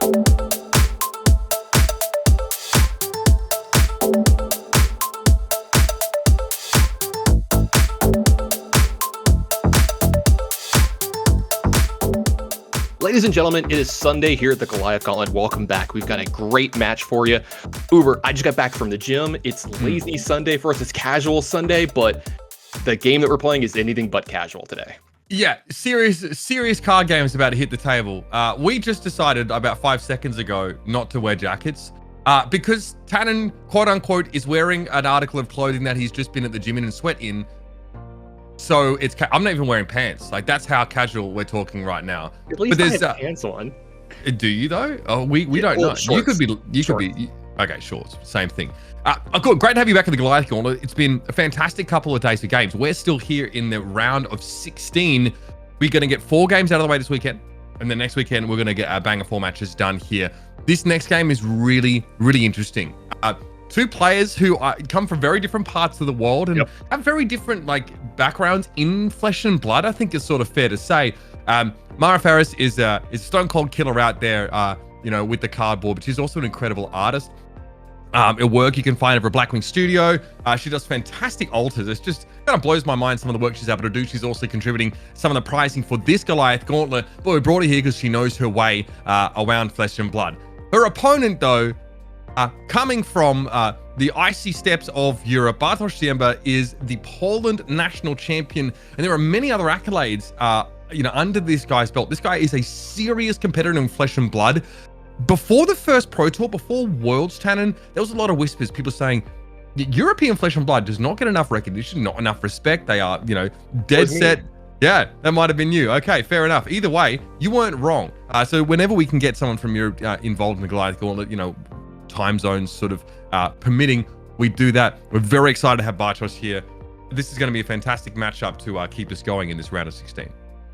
Ladies and gentlemen, it is Sunday here at the Goliath Gauntlet. Welcome back. We've got a great match for you. Uber, I just got back from the gym. It's lazy Sunday for us. It's casual Sunday, but the game that we're playing is anything but casual today. Yeah, serious card games about to hit the table. We just decided about 5 seconds ago not to wear jackets because Tannon, quote unquote, is wearing an article of clothing that he's just been at the gym in and sweat in. So I'm not even wearing pants. Like, that's how casual we're talking right now. At least I have pants on. Do you though? Oh, we don't know. Shorts. You could be. Okay, shorts. Same thing. Good. Great to have you back at the Goliath Gauntlet. It's been a fantastic couple of days of games. We're still here in the round of 16. We're going to get 4 games out of the way this weekend, and the next weekend we're going to get our banger 4 matches done here. This next game is really, really interesting. 2 players who come from very different parts of the world and have very different backgrounds in Flesh and Blood, I think is sort of fair to say. Mara Faris is a stone cold killer out there, with the cardboard, but she's also an incredible artist. At work, you can find her at Blackwing Studio. She does fantastic altars. It's just kind of blows my mind some of the work she's able to do. She's also contributing some of the pricing for this Goliath Gauntlet, but we brought her here because she knows her way around Flesh and Blood. Her opponent, though, coming from the icy steppes of Europe, Bartosz Ziemba is the Poland national champion, and there are many other accolades, under this guy's belt. This guy is a serious competitor in Flesh and Blood. Before the first Pro Tour, before Worlds, Tannon, there was a lot of whispers, people saying European Flesh and Blood does not get enough recognition, not enough respect. They are, dead set. Yeah, that might have been you. Okay, fair enough. Either way, you weren't wrong. So whenever we can get someone from Europe involved in the Goliath Gauntlet, time zones sort of permitting, we do that. We're very excited to have Bartosz here. This is going to be a fantastic matchup to keep us going in this round of 16.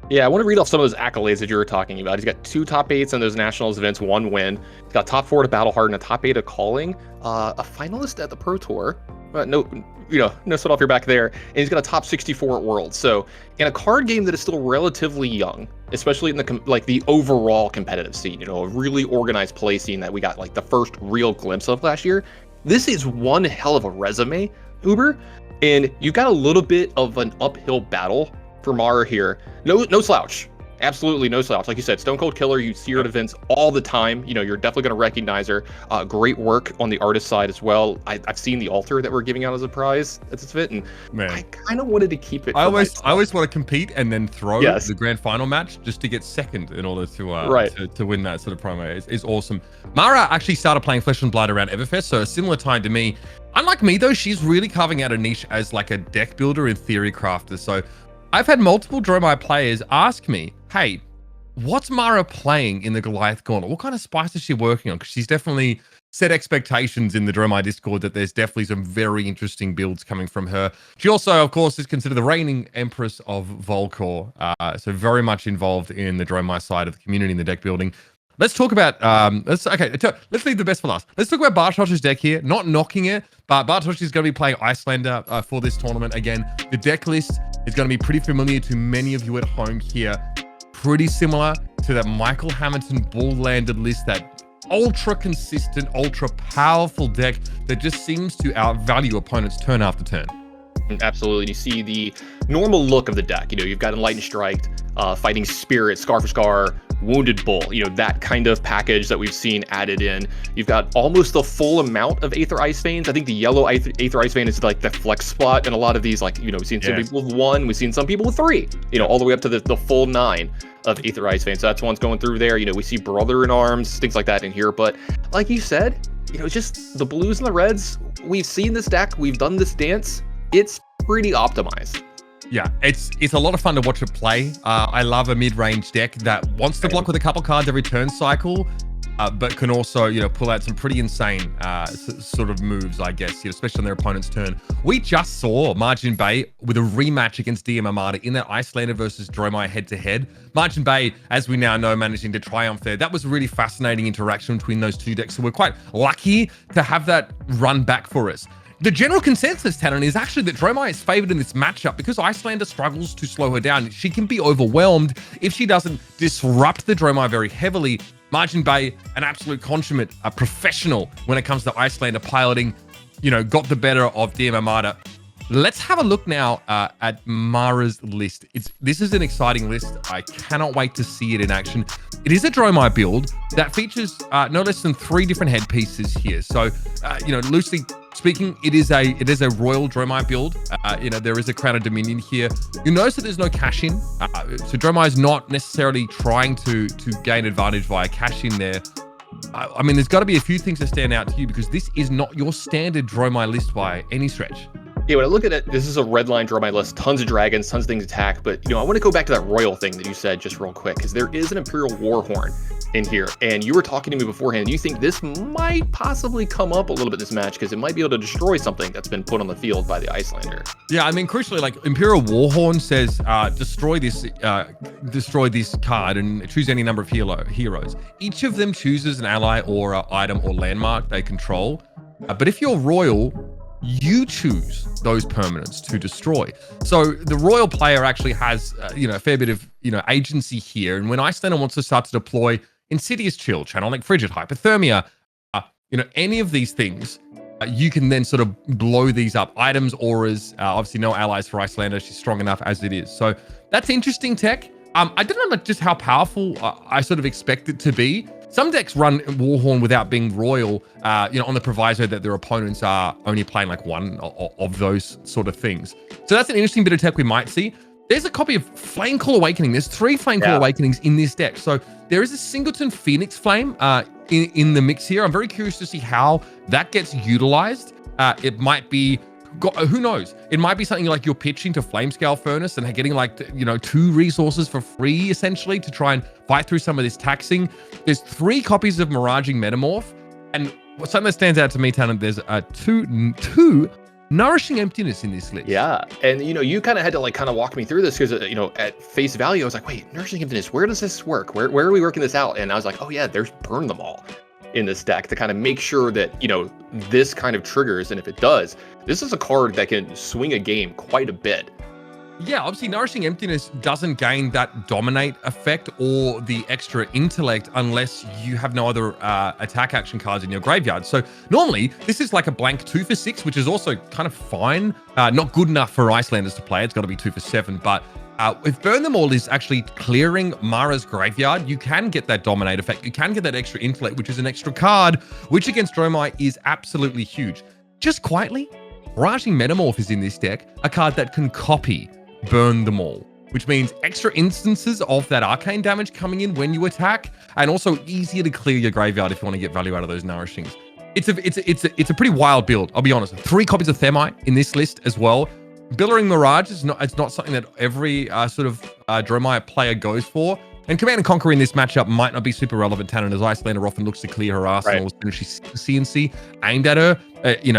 Yeah, I want to read off some of those accolades that you were talking about. He's got 2 top 8s in those nationals events, 1 win. He's got top 4 to Battle Hard and a top 8 of Calling. A finalist at the Pro Tour. No sweat off your back there. And he's got a top 64 at Worlds. So in a card game that is still relatively young, especially in the overall competitive scene, a really organized play scene that we got the first real glimpse of last year. This is one hell of a resume, Uber, and you've got a little bit of an uphill battle for Mara here. No slouch. Absolutely no slouch. Like you said, Stone Cold Killer, you see her at events all the time. You're definitely going to recognize her. Great work on the artist side as well. I've seen the altar that we're giving out as a prize at this event, and I kind of wanted to keep it. I always want to compete and then throw the grand final match just to get second in order to win that sort of promo. Is awesome. Mara actually started playing Flesh and Blood around Everfest, so a similar time to me. Unlike me though, she's really carving out a niche as a deck builder and theory crafter. So I've had multiple Dromai players ask me, hey, what's Mara playing in the Goliath Gauntlet? What kind of spice is she working on? Because she's definitely set expectations in the Dromai Discord that there's definitely some very interesting builds coming from her. She also, of course, is considered the reigning Empress of Volcor, so very much involved in the Dromai side of the community and the deck building. Let's talk about, let's leave the best for last. Let's talk about Bartosz's deck here, not knocking it, but Bartosz is going to be playing Icelander for this tournament. Again, the deck list is going to be pretty familiar to many of you at home here. Pretty similar to that Michael Hamilton bull-landed list, that ultra consistent, ultra powerful deck that just seems to outvalue opponents turn after turn. Absolutely. You see the normal look of the deck. You've got Enlightened Strike, Fighting Spirit, Scar for Scar, Wounded Bull, that kind of package that we've seen added in. You've got almost the full amount of Aether Ice Veins. I think the yellow Aether Ice Vein is the flex spot, and a lot of these, we've seen some people with 1, we've seen some people with 3, all the way up to the full 9 of Aether Ice Veins. So that's one's going through there. We see Brother in Arms, things like that in here. But like you said, just the blues and the reds, we've seen this deck, we've done this dance. It's pretty optimized. Yeah, it's a lot of fun to watch it play. I love a mid-range deck that wants to block with a couple cards every turn cycle, but can also, pull out some pretty insane sort of moves, I guess, especially on their opponent's turn. We just saw Margin Bay with a rematch against DM Armada in that Icelander versus Dromai head-to-head. Margin Bay, as we now know, managing to triumph there. That was a really fascinating interaction between those 2 decks, so we're quite lucky to have that run back for us. The general consensus, Tannon, is actually that Dromai is favored in this matchup because Icelander struggles to slow her down. She can be overwhelmed if she doesn't disrupt the Dromai very heavily. Margin Bay, an absolute consummate, a professional when it comes to Icelander piloting, got the better of DM Armada. Let's have a look now at Mara's list. This is an exciting list. I cannot wait to see it in action. It is a Dromai build that features no less than 3 different headpieces here. So, loosely speaking, it is a royal Dromai build. There is a Crown of Dominion here. You notice that there's no cash in. So Dromai is not necessarily trying to gain advantage via cash in there. I mean, there's got to be a few things that stand out to you because this is not your standard Dromai list by any stretch. Yeah, when I look at it, this is a red line Dromai list, tons of dragons, tons of things to attack, but I want to go back to that royal thing that you said just real quick, because there is an Imperial Warhorn in here, and you were talking to me beforehand. You think this might possibly come up a little bit this match, because it might be able to destroy something that's been put on the field by the Icelander. Yeah, I mean, crucially, like Imperial Warhorn says, destroy this card and choose any number of heroes. Each of them chooses an ally or an item or landmark they control, but if you're royal, you choose those permanents to destroy. So the royal player actually has, a fair bit of, agency here. And when Icelander wants to start to deploy Insidious Chill, Channeling Frigid, Hypothermia, any of these things, you can then sort of blow these up. Items, auras, obviously no allies for Icelander. She's strong enough as it is. So that's interesting tech. I don't know just how powerful I sort of expect it to be. Some decks run Warhorn without being royal, on the proviso that their opponents are only playing like one of those sort of things. So that's an interesting bit of tech we might see. There's a copy of Flamecall Awakening. There's 3 Flamecall Awakenings in this deck. So there is a Singleton Phoenix Flame in the mix here. I'm very curious to see how that gets utilized. It might be, who knows? It might be something like you're pitching to Flamescale Furnace and getting 2 resources for free, essentially, to try and fight through some of this taxing. There's 3 copies of Miraging Metamorph. And something that stands out to me, Tannon, there's two Nourishing Emptiness in this list. Yeah, and you kind of had to walk me through this because at face value I was like, wait, Nourishing Emptiness, where does this work? Where are we working this out? And I was like, oh yeah, there's Burn Them All in this deck to kind of make sure that this kind of triggers, and if it does, this is a card that can swing a game quite a bit. Yeah, obviously Nourishing Emptiness doesn't gain that dominate effect or the extra intellect unless you have no other attack action cards in your graveyard. So normally this is like a blank 2 for 6, which is also kind of fine. Not good enough for Icelanders to play. It's got to be 2 for 7, but if Burn Them All is actually clearing Mara's graveyard, you can get that dominate effect. You can get that extra intellect, which is an extra card, which against Dromai is absolutely huge. Just quietly, Miraging Metamorph is in this deck, a card that can copy Burn Them All, which means extra instances of that arcane damage coming in when you attack, and also easier to clear your graveyard if you want to get value out of those Nourishings. It's a pretty wild build, I'll be honest. 3 copies of Thermite in this list as well. Billowing Mirage is not something that every Dromai player goes for. And Command and Conquer in this matchup might not be super relevant, Tannon, as Icelander often looks to clear her arsenal as soon as she's CNC aimed at her.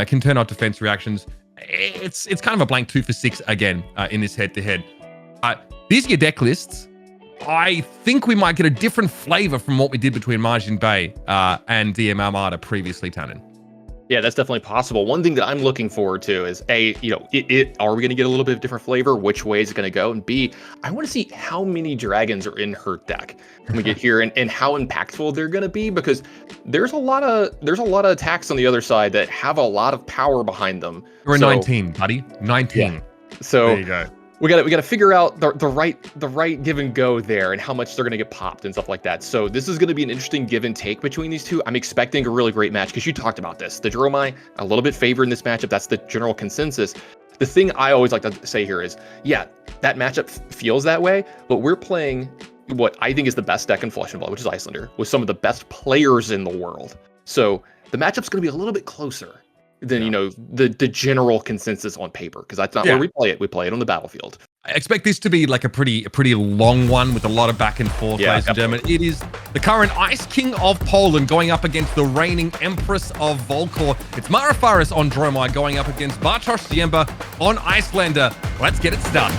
Can turn out defense reactions. It's kind of a blank 2 for 6 again in this head-to-head. These are your deck lists. I think we might get a different flavor from what we did between Margin Bay and DM Armada previously, Tannon. Yeah, that's definitely possible. One thing that I'm looking forward to is are we going to get a little bit of different flavor? Which way is it going to go? And B, I want to see how many dragons are in her deck when we get here and how impactful they're going to be, because there's a lot of attacks on the other side that have a lot of power behind them. You're a 19, buddy. 19. Yeah. So there you go. We got to figure out the right give and go there and how much they're going to get popped and stuff like that. So this is going to be an interesting give and take between these two. I'm expecting a really great match because you talked about this. The Dromai a little bit favored in this matchup. That's the general consensus. The thing I always like to say here is, yeah, that matchup feels that way, but we're playing what I think is the best deck in Flesh and Blood, which is Icelander, with some of the best players in the world. So the matchup's going to be a little bit closer than the general consensus on paper, because that's not where we play it. We play it on the battlefield. I expect this to be like a pretty long one with a lot of back and forth, ladies and gentlemen. It is the current Ice King of Poland going up against the reigning Empress of Volkor. It's Mara Faris on Dromai going up against Bartosz Ziemba on Icelander. Let's get it started.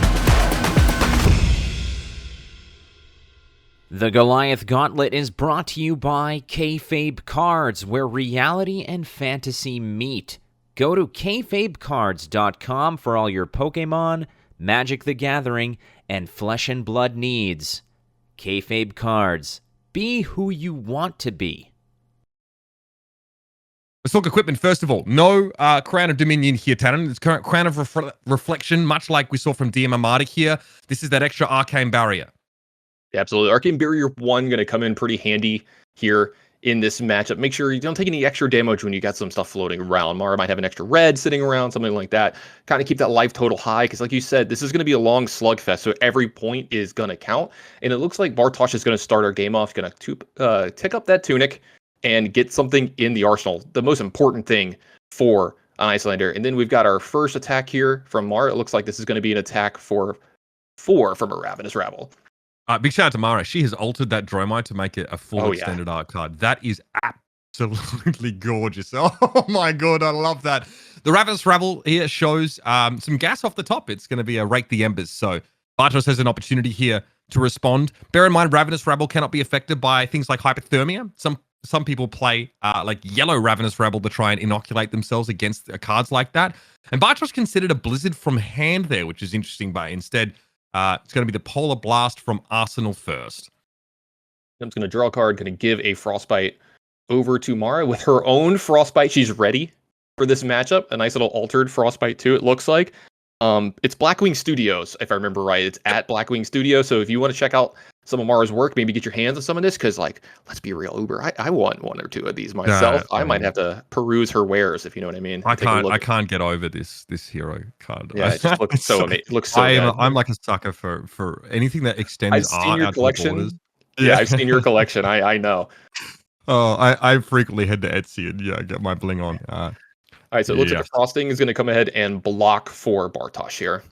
The Goliath Gauntlet is brought to you by FAB Cards, where reality and fantasy meet. Go to kfabecards.com for all your Pokemon, Magic the Gathering, and Flesh and Blood needs. FAB Cards. Be who you want to be. Let's talk equipment first of all. No Crown of Dominion here, Tannon. It's Crown of Reflection, much like we saw from DM Armada here. This is that extra Arcane Barrier. Yeah, absolutely. Arcane Barrier 1 going to come in pretty handy here in this matchup. Make sure you don't take any extra damage when you got some stuff floating around. Mara might have an extra red sitting around, something like that. Kind of keep that life total high, because like you said, this is going to be a long slugfest, so every point is going to count. And it looks like Bartosz is going to start our game off, going to tick up that tunic and get something in the arsenal. The most important thing for an Icelander. And then we've got our first attack here from Mara. It looks like this is going to be an attack for 4 from a Ravenous Rabble. Big shout out to Mara. She has altered that Dromite to make it a full extended art card. That is absolutely gorgeous. Oh my god, I love that. The Ravenous Rabble here shows some gas off the top. It's going to be a Rake the Embers. So Bartosz has an opportunity here to respond. Bear in mind, Ravenous Rabble cannot be affected by things like hypothermia. Some people play like yellow Ravenous Rabble to try and inoculate themselves against cards like that. And Bartosz considered a Blizzard from hand there, which is interesting, but instead it's going to be the Polar Blast from Arsenal first. I'm just going to draw a card, going to give a Frostbite over to Mara with her own Frostbite. She's ready for this matchup. A nice little altered Frostbite too, it looks like. It's Blackwing Studios, if I remember right. It's at Blackwing Studios. So if you want to check out some of Mara's work, maybe get your hands on some of this, because like, let's be real, Uber, I want 1 or 2 of these myself. I might have to peruse her wares, if you know what I mean. I can't get over this hero card. Yeah, it just looks so amazing. Looks so good. I'm like a sucker for anything that extends art out collection. to the borders. Yeah, I've seen your collection. I know. Oh, I frequently head to Etsy and get my bling on. All right, so it looks like the Frosting is going to come ahead and block for Bartosz here.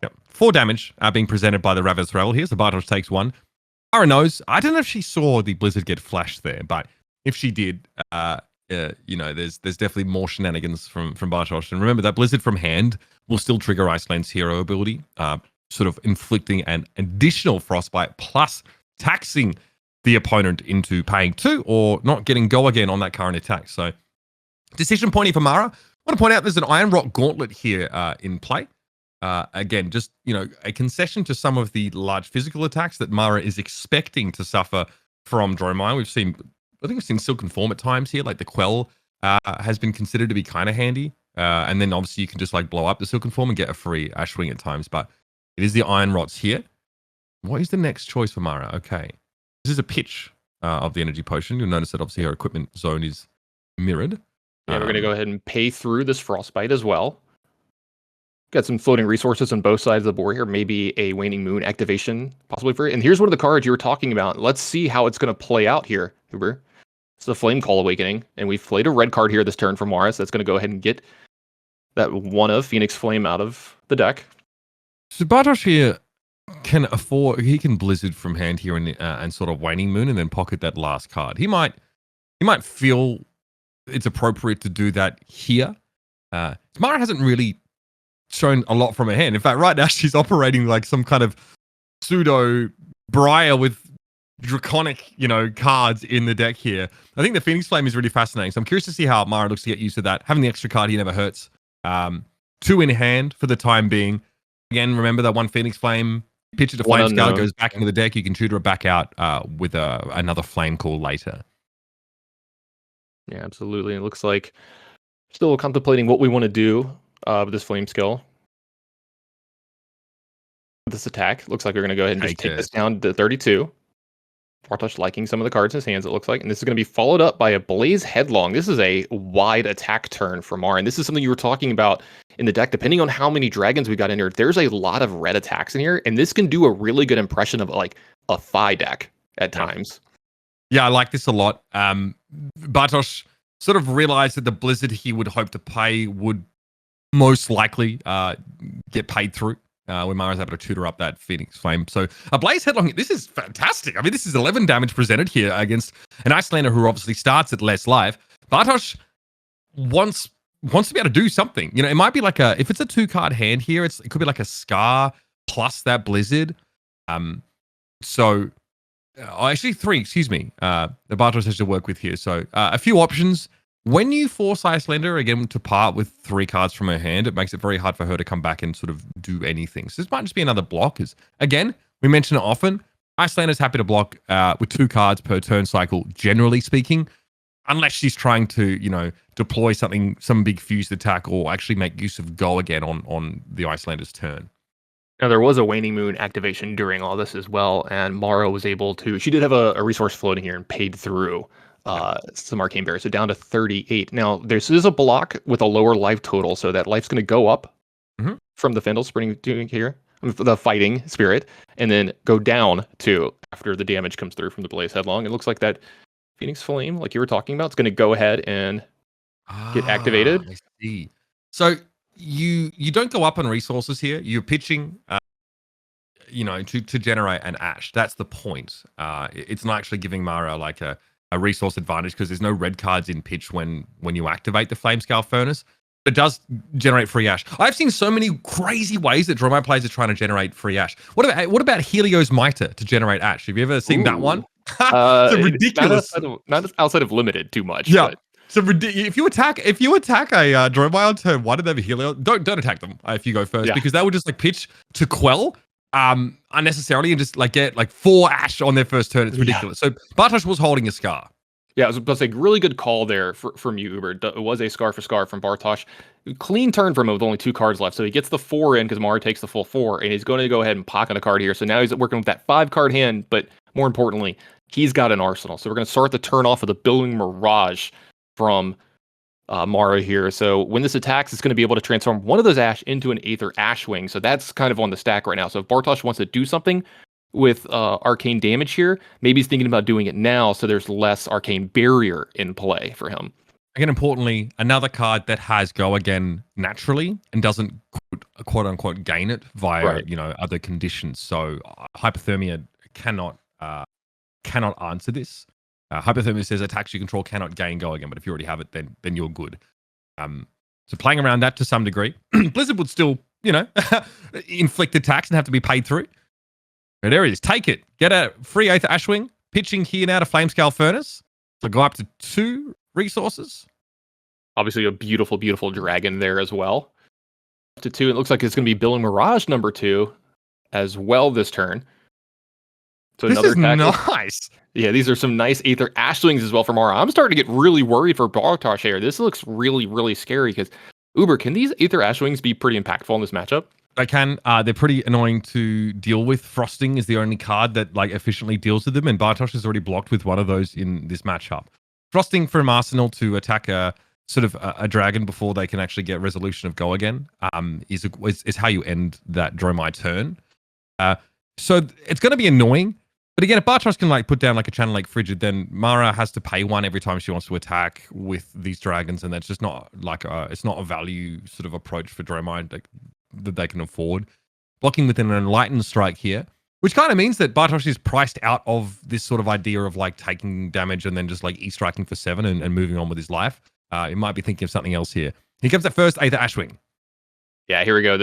Yep. 4 damage being presented by the Ravenous Rabble here. So Bartosz takes 1. Mara knows. I don't know if she saw the Blizzard get flashed there, but if she did, there's definitely more shenanigans from Bartosz. And remember, that Blizzard from hand will still trigger Iceland's hero ability, sort of inflicting an additional Frostbite plus taxing the opponent into paying 2 or not getting go again on that current attack. So decision point here for Mara. I want to point out there's an Iron Rock Gauntlet here in play. Again, just, a concession to some of the large physical attacks that Mara is expecting to suffer from Dromire. I think we've seen Silken Form at times here, like the Quell has been considered to be kind of handy. And then obviously you can just like blow up the Silken Form and get a free Ashwing at times, but it is the Iron Rots here. What is the next choice for Mara? Okay. This is a pitch of the Energy Potion. You'll notice that obviously her equipment zone is mirrored. Yeah, we're going to go ahead and pay through this Frostbite as well. Got some floating resources on both sides of the board here. Maybe a Waning Moon activation possibly for it. And here's one of the cards you were talking about. Let's see how it's going to play out here, Uber. It's the Flame Call Awakening. And we've played a red card here this turn for Mara. So that's going to go ahead and get that one of Phoenix Flame out of the deck. So Bartosz here can afford, he can Blizzard from hand here and sort of Waning Moon and then pocket that last card. He might feel it's appropriate to do that here. Mara hasn't really shown a lot from her hand. In fact, right now she's operating like some kind of pseudo Briar with draconic, cards in the deck here. I think the Phoenix Flame is really fascinating. So I'm curious to see how Mara looks to get used to that. Having the extra card here never hurts. 2 in hand for the time being. Again, remember that 1 Phoenix Flame, pitch it to Flame Scale, goes back into the deck. You can tutor it back out with another Flame Call later. Yeah, absolutely. It looks like still contemplating what we want to do with this Flame Skill. This attack looks like we're going to go ahead and just take this down to 32. Bartosz liking some of the cards in his hands, it looks like. And this is going to be followed up by a Blaze Headlong. This is a wide attack turn for Mara. And this is something you were talking about in the deck. Depending on how many dragons we got in here, there's a lot of red attacks in here. And this can do a really good impression of like a Phi deck at times. Yeah, I like this a lot. Bartosz sort of realized that the Blizzard he would hope to pay would most likely get paid through when Mara's able to tutor up that Phoenix Flame. So a Blaze Headlong, this is fantastic. I mean, this is 11 damage presented here against an Icelander who obviously starts at less life. Bartosz wants to be able to do something. It might be like if it's a 2-card hand here, it could be like a Scar plus that Blizzard. Actually 3, excuse me. The Bartosz has to work with here. So a few options. When you force Icelander, again, to part with 3 cards from her hand, it makes it very hard for her to come back and sort of do anything. So this might just be another block. Again, we mention it often, Icelander's happy to block with 2 cards per turn cycle, generally speaking, unless she's trying to, deploy some big fused attack or actually make use of Go again on the Icelander's turn. Now, there was a Waning Moon activation during all this as well, and Mara was able to... She did have a resource floating here and paid through some Arcane Barrier, so down to 38. Now, this is a block with a lower life total, so that life's going to go up from the Fendel Spring doing here, the Fighting Spirit, and then go down to after the damage comes through from the Blaze Headlong. It looks like that Phoenix Flame, like you were talking about, it's going to go ahead and get activated. I see. So you don't go up on resources here. You're pitching, to generate an Ash. That's the point. It's not actually giving Mara like a resource advantage because there's no red cards in pitch when you activate the Flamescale Furnace. It does generate free Ash. I've seen so many crazy ways that Dromai players are trying to generate free Ash. What about Helios Mitre to generate Ash? Have you ever seen that one? It's ridiculous. Not outside of limited too much. Yeah. But. So if you attack a Dromai on turn 1 and they have a Helios, don't attack them if you go first because they will just like pitch to quell unnecessarily and just like get like 4 Ash on their first turn. It's ridiculous. So Bartosz was holding a Scar. Yeah, I was about to say, really good call there from you, Uber. It was a Scar for Scar from Bartosz. Clean turn from him with only 2 cards left. So he gets the 4 in because Mara takes the full 4, and he's going to go ahead and pocket a card here. So now he's working with that 5-card hand, but more importantly, he's got an arsenal. So we're going to start the turn off with a Billowing Mirage from Mara here. So when this attacks, it's going to be able to transform one of those Ash into an Aether Ashwing. So that's kind of on the stack right now. So if Bartosz wants to do something with arcane damage here, maybe he's thinking about doing it now so there's less arcane barrier in play for him. Again, importantly, another card that has Go again naturally and doesn't quote unquote gain it via other conditions. So hypothermia cannot answer this. Hypothermia says attacks you control cannot gain Go again, but if you already have it, then you're good. So playing around that to some degree, Blizzard would still inflict attacks and have to be paid through. But there it is. Take it. Get a free Aether Ashwing. Pitching here now to Flamescale Furnace. So go up to 2 resources. Obviously a beautiful, beautiful dragon there as well. Up to 2. It looks like it's going to be Billowing Mirage number 2 as well this turn. So this another is nice. Yeah, these are some nice Aether Ashwings as well from Mara. I'm starting to get really worried for Bartosz here. This looks really, really scary because, Uber, can these Aether Ashwings be pretty impactful in this matchup? They can. They're pretty annoying to deal with. Frosting is the only card that like efficiently deals with them, and Bartosz is already blocked with one of those in this matchup. Frosting from Arsenal to attack a dragon before they can actually get resolution of Go again is how you end that Dromai turn. So it's going to be annoying. But again, if Bartosz can like put down like a Channel Lake Frigid, then Mara has to pay 1 every time she wants to attack with these dragons, and that's just not like it's not a value sort of approach for Dromai that they can afford. Blocking with an Enlightened Strike here, which kind of means that Bartosz is priced out of this sort of idea of like taking damage and then just like E-striking for 7 and moving on with his life. He might be thinking of something else here. Here comes that first Aether Ashwing. Yeah, here we go.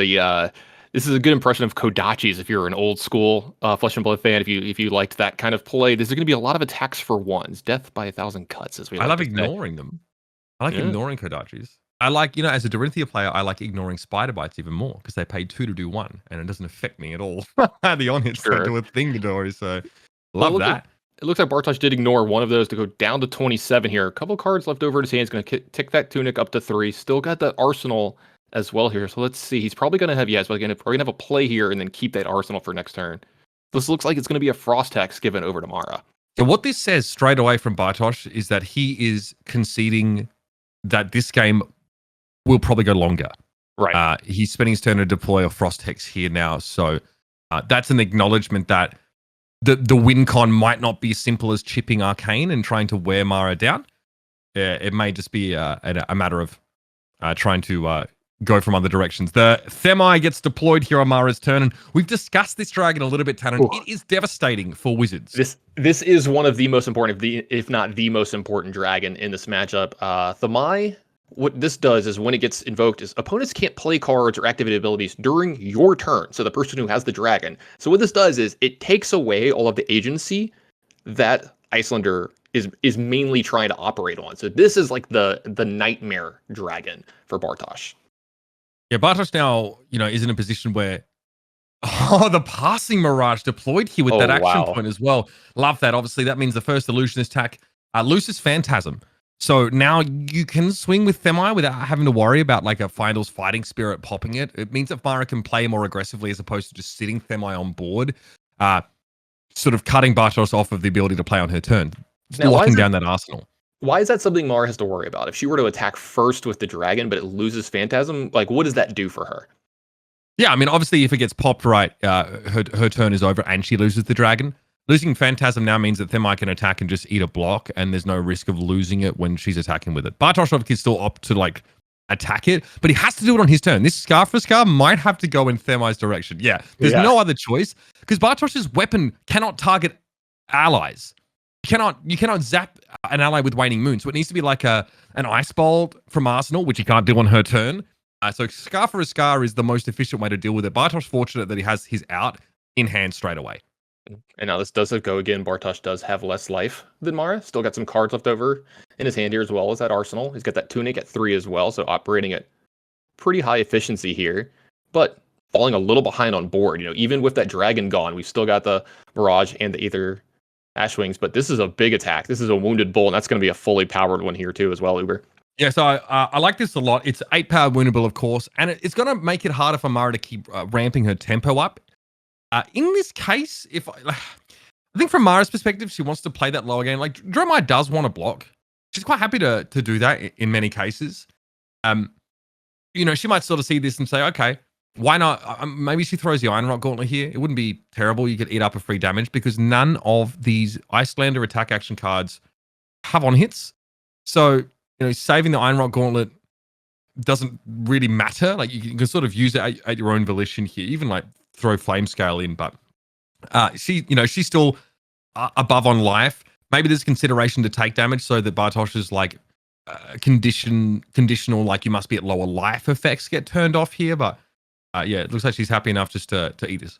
This is a good impression of Kodachis if you're an old school Flesh and Blood fan. If you liked that kind of play, there's going to be a lot of attacks for 1s. Death by 1,000 cuts, as we. I love ignoring them. I like ignoring Kodachis. I like, as a Dorinthia player, I like ignoring Spider Bites even more because they paid 2 to do 1, and it doesn't affect me at all. The on-hits don't do a thing to Dory, so love that. It looks like Bartosz did ignore one of those to go down to 27 here. A couple cards left over in his hand. He's going to tick that Tunic up to 3. Still got that Arsenal as well here. So let's see. He's probably going to have, we're going to have a play here and then keep that Arsenal for next turn. This looks like it's going to be a Frost Hex given over to Mara. So what this says straight away from Bartosz is that he is conceding that this game will probably go longer. Right. He's spending his turn to deploy a Frost Hex here now. So that's an acknowledgement that the win con might not be as simple as chipping Arcane and trying to wear Mara down. It may just be a matter of trying to go from other directions. The Themi gets deployed here on Mara's turn, and we've discussed this dragon a little bit, Tannon. It is devastating for Wizards. This is one of the most important, if not the most important dragon in this matchup. Themi, what this does is when it gets invoked is opponents can't play cards or activate abilities during your turn. So the person who has the dragon. So what this does is it takes away all of the agency that Icelander is mainly trying to operate on. So this is like the nightmare dragon for Bartosz. Yeah, Bartosz now, is in a position where Oh, the passing Mirage deployed here with Oh, that action wow. point as well. Love that. Obviously, that means the first illusionist attack loses Phantasm. So now you can swing with Themi without having to worry about like a Finals Fighting Spirit popping it. It means that Mara can play more aggressively as opposed to just sitting Themi on board, sort of cutting Bartosz off of the ability to play on her turn, Now, locking down that arsenal. why is that something Mara has to worry about? If she were to attack first with the dragon, but it loses Phantasm, like what does that do for her? Yeah, I mean, obviously, if it gets popped right, her turn is over and she loses the dragon. Losing Phantasm now means that Themi can attack and just eat a block, and there's no risk of losing it when she's attacking with it. Bartosz can still opt to like attack it, but he has to do it on his turn. This Scar for Scar might have to go in Themi's direction. Yeah, there's no other choice because Bartosz's weapon cannot target allies. You cannot zap an ally with Waning Moon, so it needs to be like an Ice Bolt from Arsenal, which he can't do on her turn. So Scar for a Scar is the most efficient way to deal with it. Bartosz fortunate that he has his out in hand straight away. And now this does go again. Bartosz does have less life than Mara. Still got some cards left over in his hand here as well as that arsenal. He's got that tunic at 3 as well, so operating at pretty high efficiency here, but falling a little behind on board. Even with that dragon gone, we've still got the Mirage and the Aether Ashwings, but this is a big attack. This is a Wounded Bull, and that's going to be a fully powered one here too as well, Uber. Yeah, so I like this a lot. It's 8 power woundable, of course, and it's going to make it harder for Mara to keep ramping her tempo up. In this case, I think from Mara's perspective, she wants to play that lower game. Like Dromai does want to block. She's quite happy to do that in many cases. She might sort of see this and say, okay, why not? Maybe she throws the Iron Rock Gauntlet here. It wouldn't be terrible. You could eat up a free damage because none of these Icelander attack action cards have on hits. So saving the Iron Rock Gauntlet doesn't really matter. Like you can sort of use it at your own volition here, even like throw Flame Scale in. But she's still above on life. Maybe there's consideration to take damage so that Bartosz is like conditional, like you must be at lower life effects get turned off here. But it looks like she's happy enough just to eat this.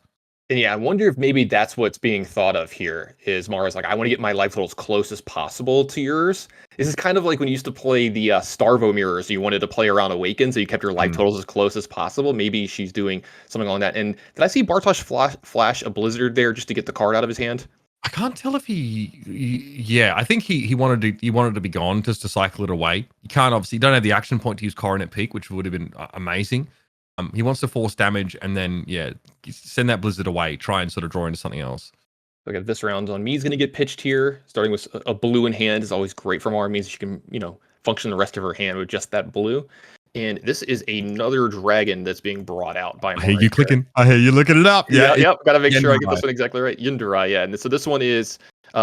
And yeah, I wonder if maybe that's what's being thought of here is Mara's like, I want to get my life total as close as possible to yours. This is kind of like when you used to play the Starvo mirrors. You wanted to play around Awaken, so you kept your life totals as close as possible. Maybe she's doing something along that. And did I see Bartosz flash a Blizzard there just to get the card out of his hand? I can't tell if I think he wanted to be gone just to cycle it away. You can't obviously, you don't have the action point to use Coronet Peak, which would have been amazing. He wants to force damage and then, send that Blizzard away, try and sort of draw into something else. Look at this round on me is going to get pitched here. Starting with a blue in hand is always great for Mara. Means she can, function the rest of her hand with just that blue. And this is another dragon that's being brought out by Mara. I hear you clicking. I hear you looking it up. Yep. Got to make sure I get this one exactly right. Yundarai, yeah. And so this one is,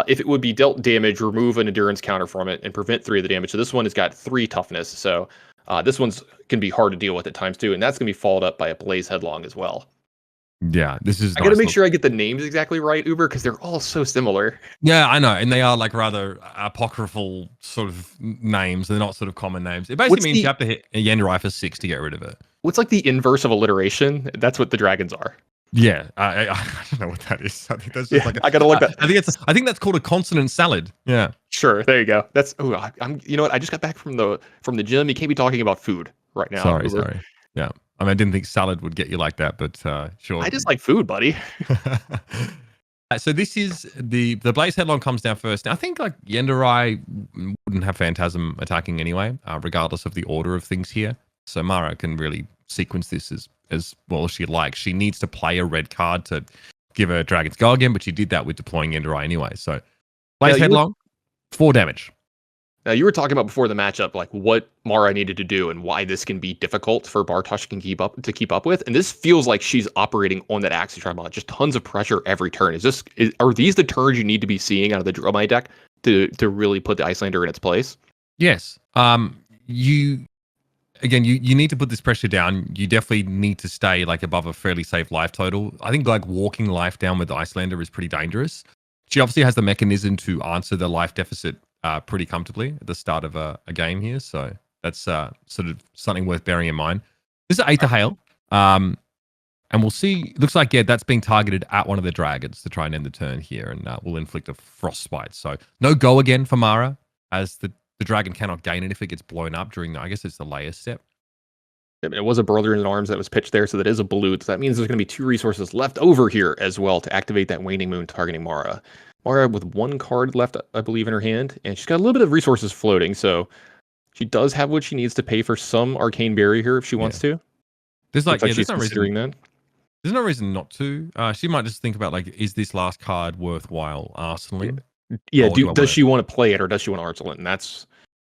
if it would be dealt damage, remove an endurance counter from it and prevent 3 of the damage. So this one has got 3 toughness. So this one's can be hard to deal with at times too, and that's gonna be followed up by a Blaze Headlong as well. Yeah, this is. I gotta make sure I get the names exactly right, Uber, because they're all so similar. Yeah, I know, and they are like rather apocryphal sort of names. They're not sort of common names. It basically means you have to hit a Yandere for 6 to get rid of it. What's like the inverse of alliteration? That's what the dragons are. Yeah, I don't know what that is. I think that's just like I gotta look that. I think that's called a consonant salad. Yeah. Sure. There you go. That's. I'm. You know what? I just got back from the gym. You can't be talking about food right now. Sorry. Yeah. I mean, I didn't think salad would get you like that, but sure. I just like food, buddy. So this is the Blaze Headlong comes down first. Now I think like Yandere wouldn't have Phantasm attacking anyway, regardless of the order of things here. So Mara can really sequence this as well as she likes. She needs to play a red card to give her Dragon's Go again, but she did that with deploying Yandere anyway. So Blaze Headlong, 4 damage. Now, you were talking about before the matchup, like what Mara needed to do and why this can be difficult for Bartosz to keep up with. And this feels like she's operating on that Axie Tribal, just tons of pressure every turn. Are these the turns you need to be seeing out of the Dromai deck to really put the Icelander in its place? Yes. You need to put this pressure down. You definitely need to stay like above a fairly safe life total. I think like walking life down with the Icelander is pretty dangerous. She obviously has the mechanism to answer the life deficit pretty comfortably at the start of a game here. So that's sort of something worth bearing in mind. This is Aether Hail. And we'll see. Looks like, that's being targeted at one of the dragons to try and end the turn here. And will inflict a Frostbite. So no go again for Mara, as the dragon cannot gain it if it gets blown up during I guess it's the layer step. It was a Brother in Arms that was pitched there, so that is a blue. So that means there's going to be 2 resources left over here as well to activate that Waning Moon targeting Mara. Mara with 1 card left, I believe, in her hand, and she's got a little bit of resources floating, so she does have what she needs to pay for some Arcane Barrier here if she wants to. There's like there's she's no considering reason. that. There's no reason not to. She might just think about like, is this last card worthwhile arsenaling? Yeah, Does she want to play it or does she want to arsenal it? And that's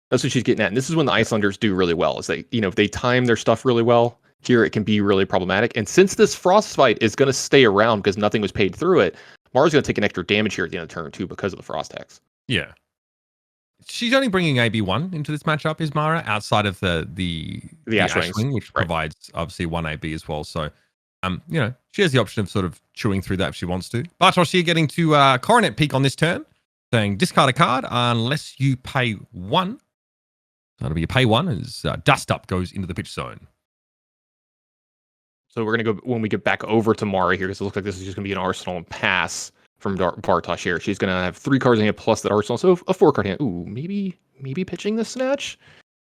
what she's getting at. And this is when the Icelanders do really well. Is they, if they time their stuff really well, here it can be really problematic. And since this Frostbite is going to stay around because nothing was paid through it, Mara's going to take an extra damage here at the end of turn 2 because of the Frost Hex. Yeah. She's only bringing AB1 into this matchup, is Mara, outside of the Ashwing, which provides obviously 1 AB as well. So, she has the option of sort of chewing through that if she wants to. Bartosz here getting to Coronet Peak on this turn, saying discard a card unless you pay 1. So that'll be a pay 1 as Dust Up goes into the pitch zone. So we're going to go, when we get back over to Mara here, because it looks like this is just going to be an Arsenal and pass from Bartosz here. She's going to have 3 cards in hand plus that Arsenal, so a 4-card hand. Ooh, maybe pitching this Snatch?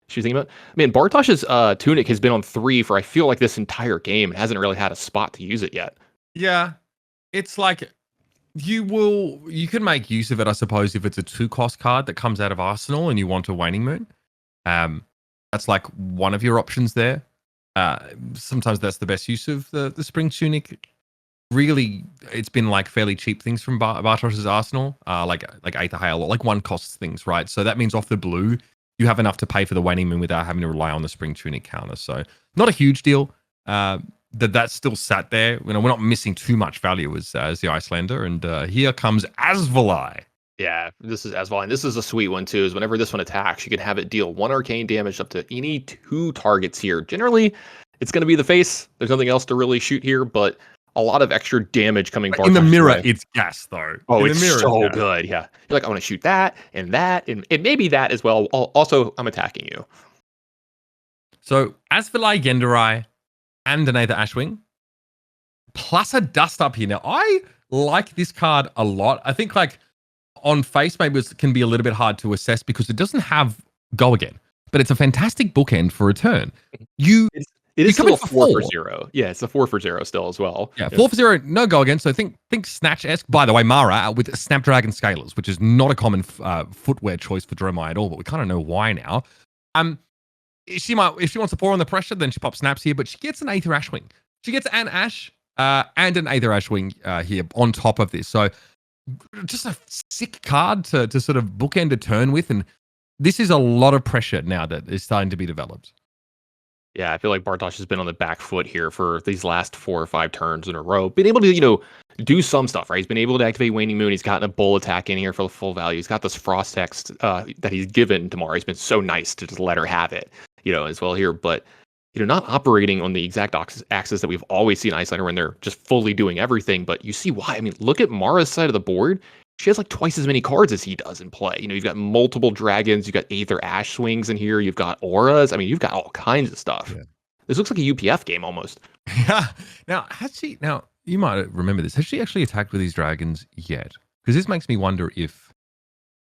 She's thinking about, man, Bartosz's Tunic has been on 3 for I feel like this entire game. It hasn't really had a spot to use it yet. Yeah, it's like you can make use of it, I suppose, if it's a 2-cost card that comes out of Arsenal and you want a Waning Moon. That's like one of your options there. Sometimes that's the best use of the Spring Tunic. Really, it's been like fairly cheap things from Bartosz's Arsenal, like Aether Hail, or like 1-cost things, right? So that means off the blue, you have enough to pay for the Waning Moon without having to rely on the Spring Tunic counter. So not a huge deal that's still sat there. We're not missing too much value as the Icelander. And here comes Asvali. Yeah, this is Asvali. And this is a sweet one too, is whenever this one attacks, you can have it deal 1 arcane damage up to any 2 targets here. Generally, it's going to be the face. There's nothing else to really shoot here, but a lot of extra damage coming in the mirror. It's gas though. Oh, it's so good. Yeah, you're like, I want to shoot that and maybe that as well. Also, I'm attacking you. So Asvali Genderai and an Aether Ashwing plus a Dust Up here. Now I like this card a lot. I think like on face maybe it can be a little bit hard to assess because it doesn't have Go Again, but it's a fantastic bookend for a turn. It is still a 4 for 0. Yeah, it's a 4 for 0 still as well. Yeah, 4 for 0, no Go Again. So think Snatch-esque. By the way, Mara with Snapdragon Scalers, which is not a common footwear choice for Dromai at all, but we kind of know why now. She might, if she wants to pour on the pressure, then she pops Snaps here, but she gets an Aether Ashwing. She gets an Ash and an Aether Ashwing here on top of this. So just a sick card to sort of bookend a turn with, and this is a lot of pressure now that is starting to be developed. Yeah, I feel like Bartosz has been on the back foot here for these last 4 or 5 turns in a row. Been able to, do some stuff, right? He's been able to activate Waning Moon. He's gotten a Bull attack in here for the full value. He's got this Frost Text that he's given to Mara. He's been so nice to just let her have it, as well here. But, not operating on the exact axis that we've always seen Icelander when they're just fully doing everything. But you see why. I mean, look at Mara's side of the board. She has like twice as many cards as he does in play. You've got multiple dragons. You've got Aether Ash Swings in here. You've got auras. I mean, you've got all kinds of stuff. Yeah. This looks like a UPF game almost. Yeah. Now, you might remember this. Has she actually attacked with these dragons yet? Because this makes me wonder if,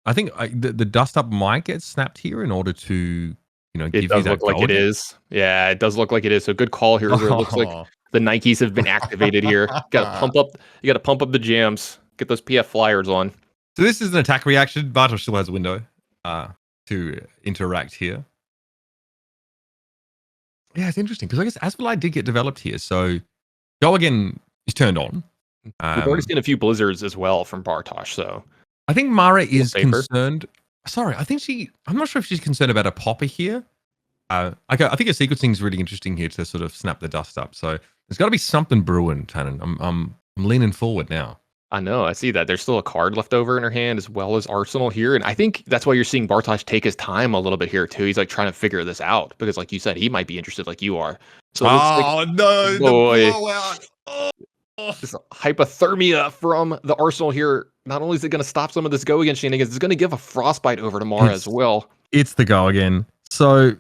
I think the Dust Up might get snapped here in order to, give you that. It does look like it is. Yeah, it does look like it is. So good call here. It looks like the Nikes have been activated here. You got to pump up the jams. Get those PF flyers on. So this is an attack reaction. Bartosz still has a window to interact here. Yeah, it's interesting because I guess Asvali did get developed here. So Go Again is turned on. We've already seen a few blizzards as well from Bartosz. So I think Mara is concerned. Sorry, I'm not sure if she's concerned about a popper here. I think her sequencing is really interesting here to sort of snap the Dust Up. So there's got to be something brewing, Tannon. I'm leaning forward now. I know. I see that. There's still a card left over in her hand as well as Arsenal here. And I think that's why you're seeing Bartosz take his time a little bit here, too. He's like trying to figure this out because, like you said, he might be interested like you are. So no, the blowout. This hypothermia from the Arsenal here. Not only is it going to stop some of this Go Again shenanigans, it's going to give a Frostbite over to Mara as well. It's the Go Again. So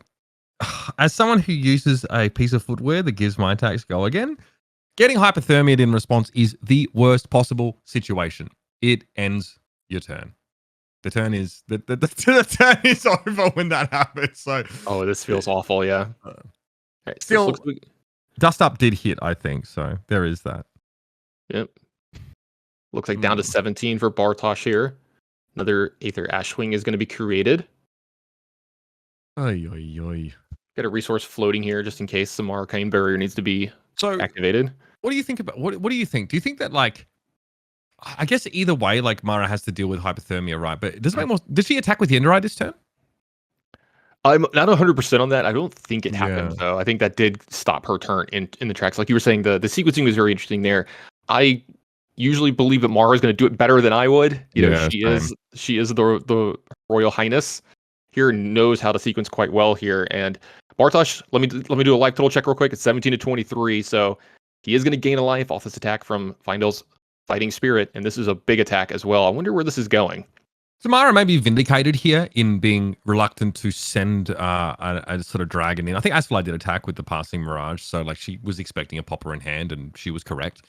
as someone who uses a piece of footwear that gives my attacks Go Again, getting hypothermia in response is the worst possible situation. It ends your turn. The turn is the turn is over when that happens. So this feels awful. Yeah. All right, so this Still, looks like, Dust Up did hit, I think. So there is that. yep. Looks like down to 17 for Bartosz here. Another Aether Ashwing is going to be created. Oy, oy, oy. Got a resource floating here just in case some arcane barrier needs to be So activated. what do you think about what do you think? Do you think that like I guess either way, like Mara has to deal with hypothermia, right? But does it make more did she attack with Yenderai this turn? I'm not 100% on that. I don't think it Yeah. happened, though. I think that did stop her turn in the tracks. Like you were saying, the sequencing was very interesting there. I usually believe that Mara is going to do it better than I would. You know, Yeah, she is the Royal Highness here, knows how to sequence quite well here. And Bartosz, let me do a life total check real quick. It's 17 to 23, so he is going to gain a life off this attack from Feindel's Fighting Spirit, and this is a big attack as well. I wonder where this is going. So Mara may be vindicated here in being reluctant to send a sort of dragon in. I think Asfalai did attack with the passing Mirage, so like she was expecting a popper in hand, and she was correct.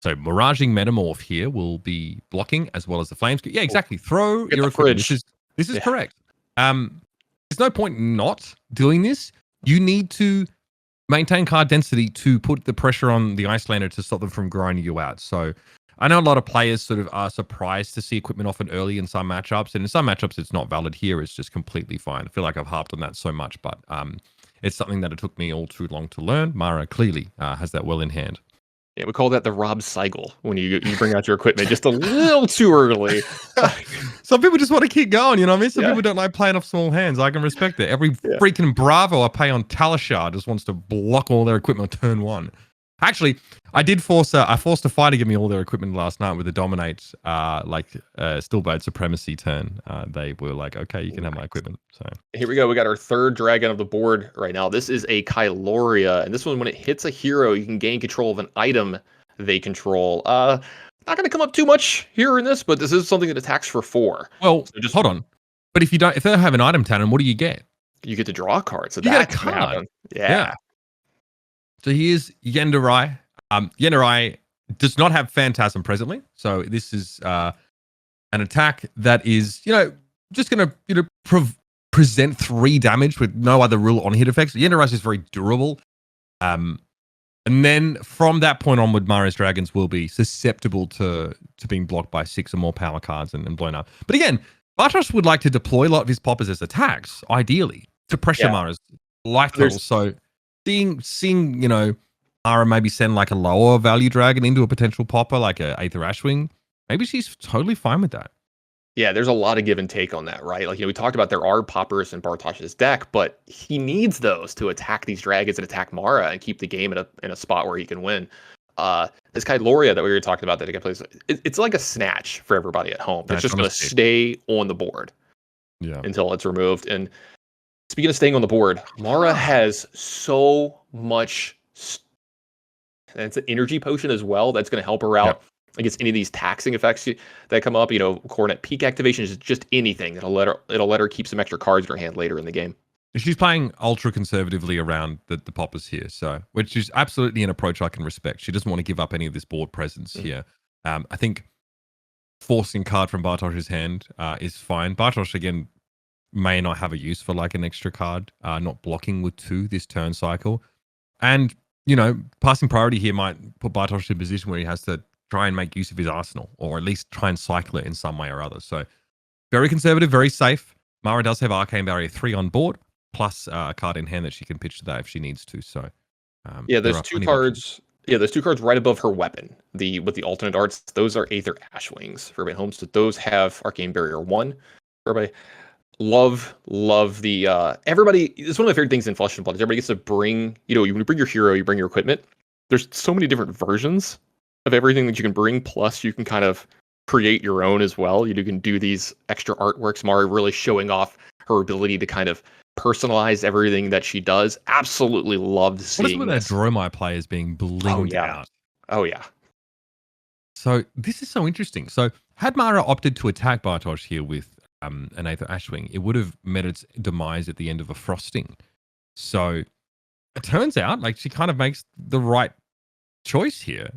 So Miraging Metamorph here will be blocking as well as the Flames. Yeah, exactly. Throw Get your the equipment. fridge. This is Yeah. correct. There's no point not doing this. You need to maintain card density to put the pressure on the Icelander to stop them from grinding you out. So I know a lot of players sort of are surprised to see equipment often early in some matchups, and in some matchups it's not valid. Here it's just completely fine. I feel like I've harped on that so much, but it's something that it took me all too long to learn. Mara clearly has that well in hand. Yeah, we call that the Rob cycle when you bring out your equipment just a little too early. Some people just want to keep going, you know what I mean? Some Yeah. people don't like playing off small hands. I can respect it. Every Yeah. freaking Bravo I pay on Talishar just wants to block all their equipment on turn one. Actually, I forced a fight to give me all their equipment last night with the Dominate, Stillbird Supremacy turn. They were like, okay, you can have my equipment. So Here we go. We got our third dragon of the board right now. This is a Kyloria, and this one, when it hits a hero, you can gain control of an item they control. Not going to come up too much here in this, but this is something that attacks for 4. well, So just hold on. But if they don't have an item, Tannon, what do you get? you get to draw a card. So You get a that's gonna card. happen. Yeah. So here's Yenderai. Yenderai does not have Phantasm presently. So this is an attack that is, just going to present 3 damage with no other real on-hit effects. Yenderai is very durable. And then from that point onward, Mara's Dragons will be susceptible to being blocked by 6 or more power cards and blown up. But again, Bartosz would like to deploy a lot of his poppers as attacks, ideally, to pressure Mara's life total. So seeing Mara maybe send like a lower value dragon into a potential popper, like a Aether Ashwing, maybe she's totally fine with that. Yeah, there's a lot of give and take on that, right? Like, we talked about there are poppers in Bartosz's deck, but he needs those to attack these dragons and attack Mara and keep the game in a spot where he can win. This Kyloria that we were talking about that again plays, it's like a snatch for everybody at home. It's just going to stay on the board until it's removed. And speaking of staying on the board, Mara has so much, and it's an energy potion as well that's going to help her out against any of these taxing effects that come up. Coronet Peak activation is just anything that'll let her keep some extra cards in her hand later in the game. She's playing ultra conservatively around the poppers here, so which is absolutely an approach I can respect. She doesn't want to give up any of this board presence here. I think forcing card from Bartosz's hand is fine. Bartosz again may not have a use for like an extra card, not blocking with 2 this turn cycle, and passing priority here might put Bartosz in a position where he has to try and make use of his arsenal, or at least try and cycle it in some way or other. So very conservative, very safe. Mara does have Arcane Barrier 3 on board, plus a card in hand that she can pitch to that if she needs to. So there's 2 cards. Yeah, there's 2 cards right above her weapon. With the alternate arts, those are Aether Ashwings for everybody at home. So those have Arcane Barrier 1 for everybody. Love the everybody. It's one of my favorite things in Flesh and Blood. Is everybody gets to bring, when you bring your hero, you bring your equipment. There's so many different versions of everything that you can bring. Plus, you can kind of create your own as well. You can do these extra artworks. Mara really showing off her ability to kind of personalize everything that she does. Absolutely love seeing what is with that Dromai players being blinged out? Oh yeah. So this is so interesting. So had Mara opted to attack Bartosz here with an Aether Ashwing, it would have met its demise at the end of a frosting. So it turns out like she kind of makes the right choice here.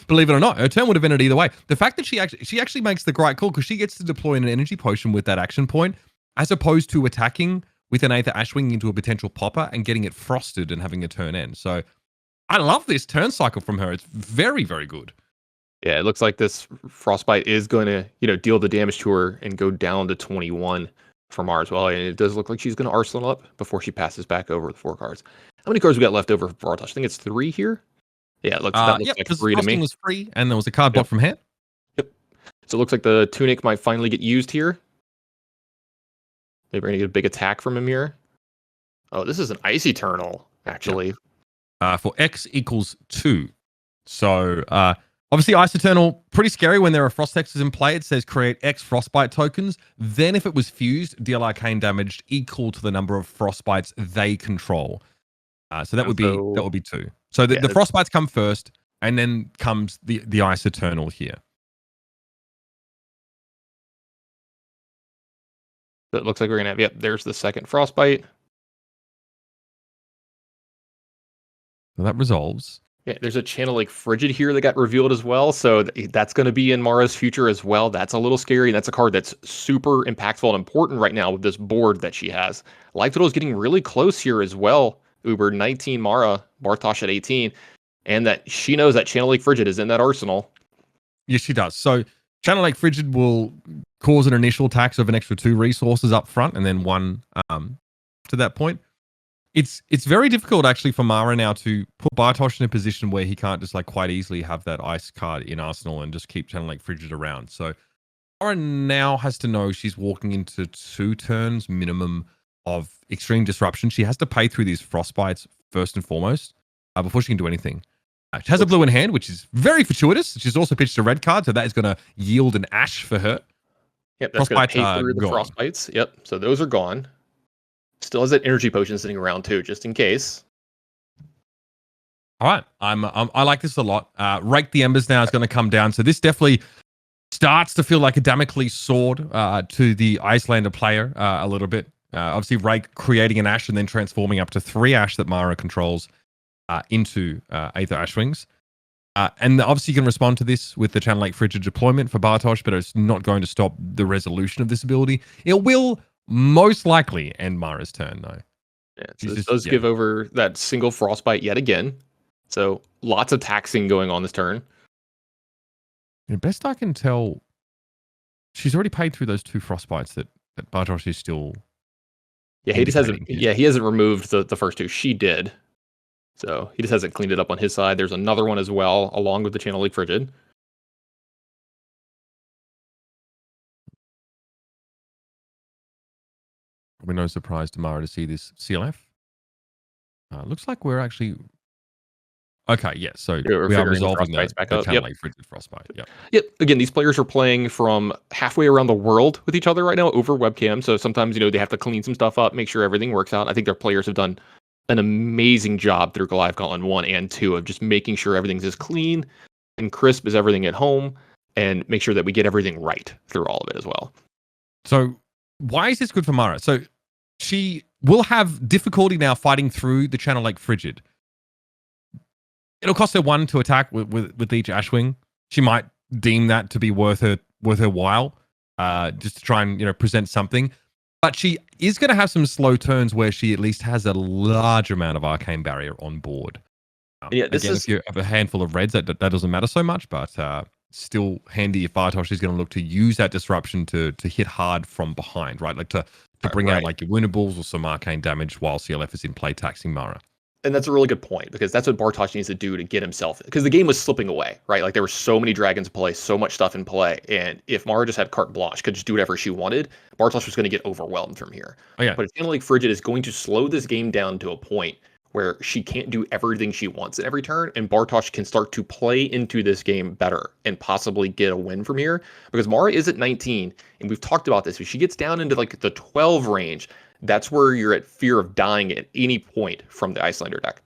Believe it or not, her turn would have ended either way. The fact that she actually makes the right call because she gets to deploy an energy potion with that action point, as opposed to attacking with an Aether Ashwing into a potential popper and getting it frosted and having a turn end. So I love this turn cycle from her. It's very, very good. Yeah, it looks like this Frostbite is going to, deal the damage to her and go down to 21 for Mara as well. And it does look like she's going to arsenal up before she passes back over the 4 cards. How many cards we got left over for Bartosz? I think it's 3 here. Yeah, that looks like 3 to me. Frosting was free, and there was a card block from hand. Yep. So it looks like the Tunic might finally get used here. Maybe we're going to get a big attack from him here. Oh, this is an Ice Eternal, actually. For X equals 2. So, obviously, Ice Eternal, pretty scary when there are Frost Hexes in play. It says create X Frostbite tokens. Then if it was fused, deal arcane damage equal to the number of Frostbites they control. So that would be 2. So the Frostbites come first, and then comes the Ice Eternal here. So it looks like we're going to have, there's the second Frostbite. So that resolves. Yeah, there's a Channel Lake Frigid here that got revealed as well, so that's going to be in Mara's future as well. That's a little scary, and that's a card that's super impactful and important right now with this board that she has. Life Total is getting really close here as well. Uber 19 Mara, Bartosz at 18, and that she knows that Channel Lake Frigid is in that arsenal. Yes, she does. So Channel Lake Frigid will cause an initial tax of an extra 2 resources up front, and then 1 to that point. It's very difficult actually for Mara now to put Bartosz in a position where he can't just quite easily have that ice card in arsenal and just keep Channel Lake Frigid around. So Mara now has to know she's walking into 2 turns minimum of extreme disruption. She has to pay through these Frostbites first and foremost before she can do anything. She has a blue in hand, which is very fortuitous. She's also pitched a red card, so that is going to yield an ash for her. Yep, that's going to pay through the Frostbites. Yep, so those are gone. Still has that energy potion sitting around too, just in case. All right, I like this a lot. Rake the Embers now is going to come down, so this definitely starts to feel like a Damocles sword to the Icelander player a little bit. Obviously, Rake creating an ash and then transforming up to 3 ash that Mara controls into Aether Ashwings. And obviously, you can respond to this with the Channel Lake Frigid deployment for Bartosz, but it's not going to stop the resolution of this ability. It will most likely end Mara's turn, though. Yeah, so this does give over that single Frostbite yet again. So lots of taxing going on this turn. Best I can tell, she's already paid through those 2 Frostbites that Bartosz is still. Yeah, he just hasn't. Yeah, he hasn't removed the first 2. She did. So he just hasn't cleaned it up on his side. There's another one as well, along with the Channel Lake Frigid. Probably no surprise to Mara to see this CLF. Looks like we're actually. Okay, yeah, so we are resolving the Channel Lake Frigid Frostbite. Yep. Again, these players are playing from halfway around the world with each other right now over webcam. So sometimes, they have to clean some stuff up, make sure everything works out. I think their players have done an amazing job through Goliath Gauntlet 1 and 2 of just making sure everything's as clean and crisp as everything at home, and make sure that we get everything right through all of it as well. So why is this good for Mara? So she will have difficulty now fighting through the Channel Lake Frigid. It'll cost her 1 to attack with each Ashwing. She might deem that to be worth her while, just to try and present something. But she is going to have some slow turns where she at least has a large amount of Arcane Barrier on board. If you have a handful of reds, that doesn't matter so much, but still handy if Bartosz is going to look to use that disruption to hit hard from behind, right? Like to bring out your Winnables or some arcane damage while CLF is in play taxing Mara. And that's a really good point, because that's what Bartosz needs to do to get himself, because the game was slipping away, right? Like there were so many dragons in play, so much stuff in play, and if Mara just had carte blanche, could just do whatever she wanted, Bartosz was going to get overwhelmed from here. Oh, yeah. But Channel Lake Frigid is going to slow this game down to a point where she can't do everything she wants at every turn, and Bartosz can start to play into this game better and possibly get a win from here, because Mara is at 19, and we've talked about this. If she gets down into the 12 range, that's where you're at fear of dying at any point from the Icelander deck.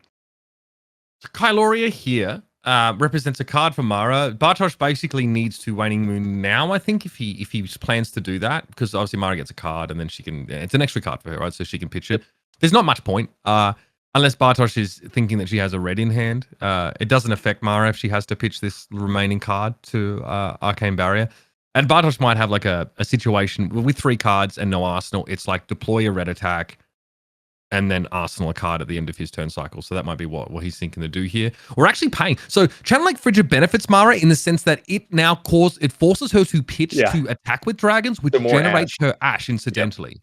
Kyloria here represents a card for Mara. Bartosz basically needs to Waning Moon now, I think, if he plans to do that, because obviously Mara gets a card and then she can. It's an extra card for her, right? So she can pitch it. There's not much point unless Bartosz is thinking that she has a red in hand. It doesn't affect Mara if she has to pitch this remaining card to Arcane Barrier. And Bartosz might have a situation with 3 cards and no arsenal. It's like deploy a red attack, and then Arsenal a card at the end of his turn cycle. So that might be what he's thinking to do here. We're actually paying. So Channel Lake Frigid benefits Mara in the sense that it now forces her to pitch to attack with dragons, which generates her ash incidentally.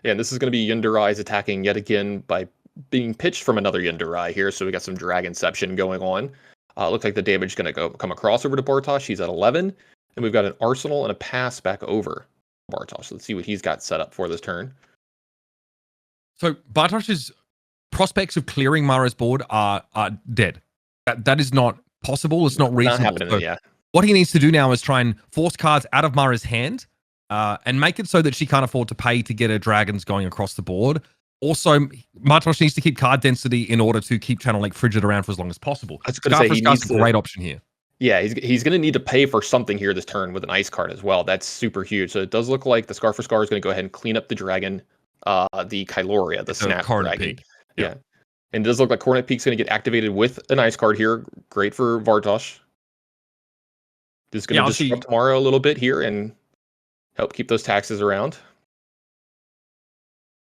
Yeah, and this is going to be Yunderais attacking yet again by being pitched from another Yunderai here. So we got some Dragonception going on. Looks like the damage is going to come across over to Bartosz. He's at 11. And we've got an Arsenal and a pass back over Bartosz. Let's see what he's got set up for this turn. So Bartosz's prospects of clearing Mara's board are dead. That is not possible. It's not reasonable. Not happening, yeah. What he needs to do now is try and force cards out of Mara's hand and make it so that she can't afford to pay to get her dragons going across the board. Also, Bartosz needs to keep card density in order to keep Channel Lake Frigid around for as long as possible. I was going to say he needs a great option here. Yeah, he's going to need to pay for something here this turn with an ice card as well. That's super huge. So it does look like the Scar for Scar is going to go ahead and clean up the dragon, the Kyloria, the Snap Dragon. Peak. Yeah. And it does look like Coronet Peak's going to get activated with an ice card here. Great for Bartosz. Just going to disrupt Mara a little bit here and help keep those taxes around.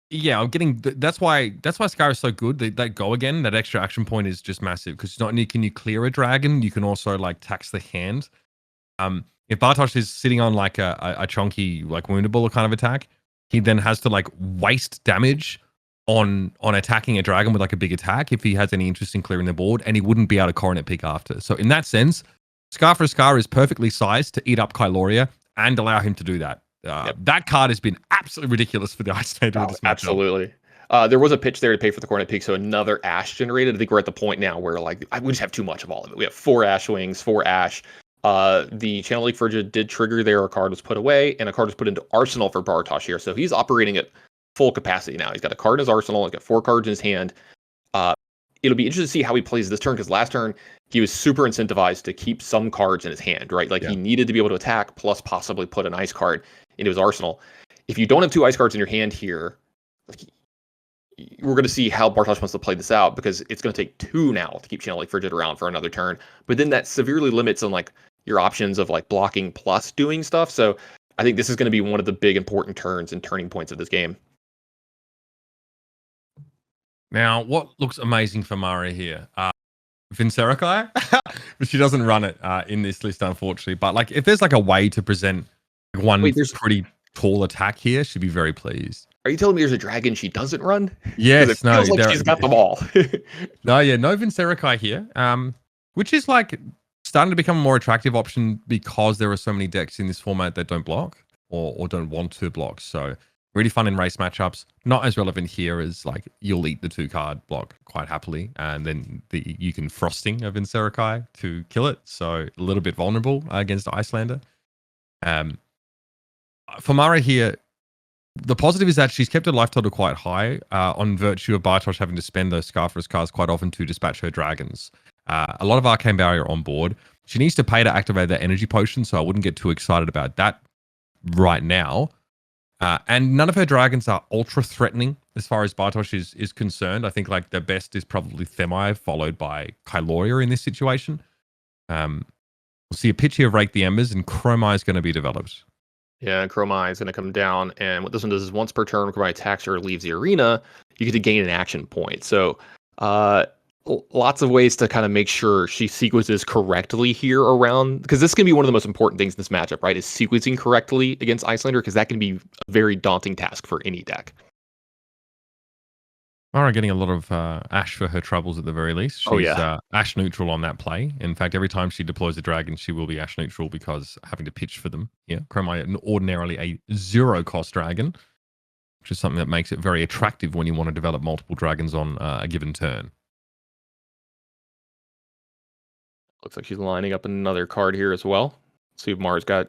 Yeah, I'm getting. That's why Scar is so good. That go again, that extra action point is just massive because not only can you clear a dragon, you can also like tax the hand. If Bartosz is sitting on like a chunky like woundable kind of attack, he then has to like waste damage on attacking a dragon with like a big attack if he has any interest in clearing the board, and he wouldn't be able to Coronet Peak after. So in that sense, Scar for Scar is perfectly sized to eat up Kyloria and allow him to do that. That card has been absolutely ridiculous for the Icelander. Absolutely. There was a pitch there to pay for the Coronet Peak, so another Ash generated. I think we're at the point now where like we just have too much of all of it. We have 4 Ash Wings, 4 Ash. The Channel Lake Frigid did trigger there. A card was put away, and a card was put into Arsenal for Bartosz here. So he's operating at full capacity now. He's got a card in his arsenal. He's got 4 cards in his hand. It'll be interesting to see how he plays this turn, because last turn he was super incentivized to keep some cards in his hand, right? Like he needed to be able to attack, plus possibly put an ice card into his arsenal. If you don't have 2 ice cards in your hand here, like, we're going to see how Bartosz wants to play this out, because it's going to take 2 now to keep Channel Lake Frigid around for another turn. But then that severely limits on like your options of like blocking plus doing stuff. So I think this is going to be one of the big important turns and turning points of this game. Now, what looks amazing for Mara here? Vincerakai, but she doesn't run it in this list, unfortunately. But like, if there's like a way to present one pretty tall attack here, she'd be very pleased. Are you telling me there's a dragon she doesn't run? Yes, it feels like she's got them all. No Vincerakai here, which is like starting to become a more attractive option because there are so many decks in this format that don't block or don't want to block. So really fun in race matchups. Not as relevant here as like you'll eat the 2-card block quite happily, and then you can frosting a Vincerakai to kill it. So a little bit vulnerable against Icelander. For Mara here, the positive is that she's kept her life total quite high on virtue of Bartosz having to spend those Scarferous cards quite often to dispatch her dragons. A lot of Arcane Barrier on board. She needs to pay to activate that energy potion, so I wouldn't get too excited about that right now. And none of her dragons are ultra threatening as far as Bartosz is concerned. I think like the best is probably Themai, followed by Kyloria in this situation. We'll see a pitch here of Rake the Embers, and Chromai is going to be developed. Yeah, Chromai is going to come down, and what this one does is once per turn, Chromai attacks or leaves the arena, you get to gain an action point. So lots of ways to kind of make sure she sequences correctly here around, because this can be one of the most important things in this matchup, right? Is sequencing correctly against Icelander, because that can be a very daunting task for any deck. Mara getting a lot of Ash for her troubles at the very least. She's Ash neutral on that play. In fact, every time she deploys a dragon, she will be Ash neutral because having to pitch for them. Yeah, Chromai ordinarily a 0-cost dragon, which is something that makes it very attractive when you want to develop multiple dragons on a given turn. Looks like she's lining up another card here as well. Let's see what Mara's got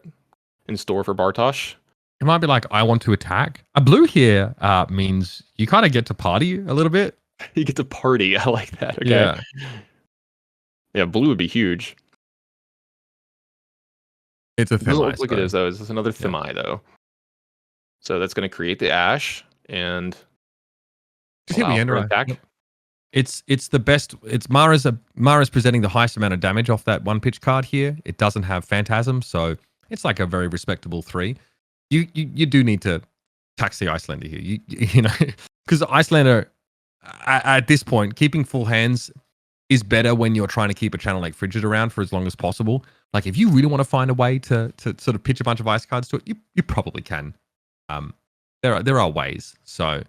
in store for Bartosz. It might be like, I want to attack. A blue here means you kind of get to party a little bit. You get to party. I like that. Okay. Yeah. Yeah, blue would be huge. It's a Themai. It doesn't look like it is, though. It's another Themai, though. So that's going to create the Ash and allow for an attack. It's the best. It's Mara's presenting the highest amount of damage off that 1-pitch card here. It doesn't have Phantasm, so it's like a very respectable 3. You do need to tax the Icelander here. You know, because Icelander at this point, keeping full hands is better when you're trying to keep a Channel Lake Frigid around for as long as possible. Like if you really want to find a way to sort of pitch a bunch of ice cards to it, you probably can. There are ways. So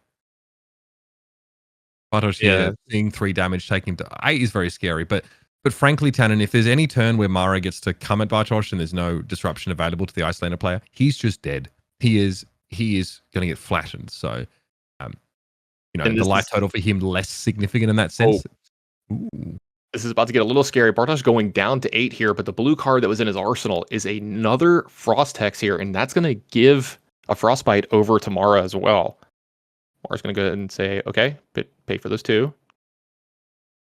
Bartosz here seeing 3 damage taking to 8 is very scary. But frankly, Tannon, if there's any turn where Mara gets to come at Bartosz and there's no disruption available to the Icelander player, he's just dead. He is going to get flattened. So the life total for him less significant in that sense. Ooh. This is about to get a little scary. Bartosz going down to 8 here, but the blue card that was in his arsenal is another Frost Hex here, and that's going to give a Frostbite over to Mara as well. Mara's going to go ahead and say, okay, pay for those 2.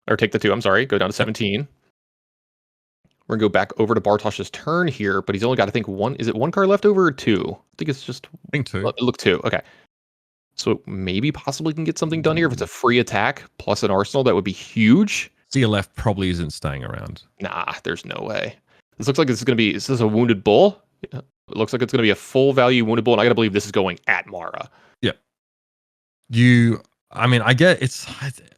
Or take the 2, I'm sorry. Go down to 17. We're going to go back over to Bartosz's turn here, but he's only got, I think, 1. Is it 1 card left over or 2? I think it's just... I think 2. Look, 2. Okay. So maybe possibly can get something done here. If it's a free attack plus an arsenal, that would be huge. CLF probably isn't staying around. Nah, there's no way. This looks like this is going to be... Is this a Wounded Bull? It looks like it's going to be a full value Wounded Bull, and I got to believe this is going at Mara. Yeah. I get it's...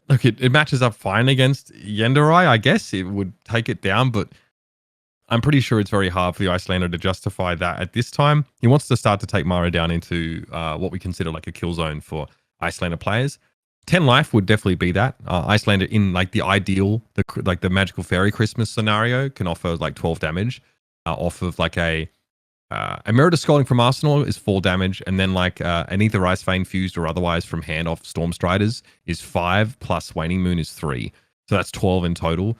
Look, it matches up fine against Yenderai. I guess it would take it down, but I'm pretty sure it's very hard for the Icelander to justify that at this time. He wants to start to take Mara down into what we consider like a kill zone for Icelander players. 10 life would definitely be that. Icelander in like the ideal, the Magical Fairy Christmas scenario can offer like 12 damage off of like a Meritor Scolding from Arsenal is 4 damage, and then like an Ether Ice Vein fused or otherwise from hand off Storm Striders is 5 plus Waning Moon is 3. So that's 12 in total.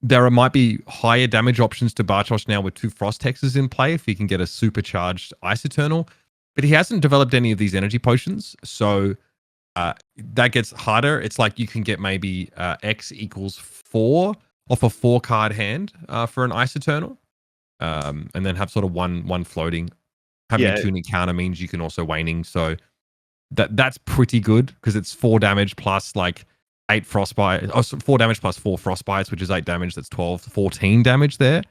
There might be higher damage options to Bartosz now with 2 Frost Hexes in play if he can get a supercharged Ice Eternal, but he hasn't developed any of these energy potions, so that gets harder. It's like you can get maybe X equals 4 off a 4-card hand for an Ice Eternal, and then have sort of one floating. Having 2 encounter means you can also Waning, so that's pretty good because it's 4 damage plus like 8 frostbite. Oh, 4 damage plus 4 frostbites, which is 8 damage. That's 14 damage there.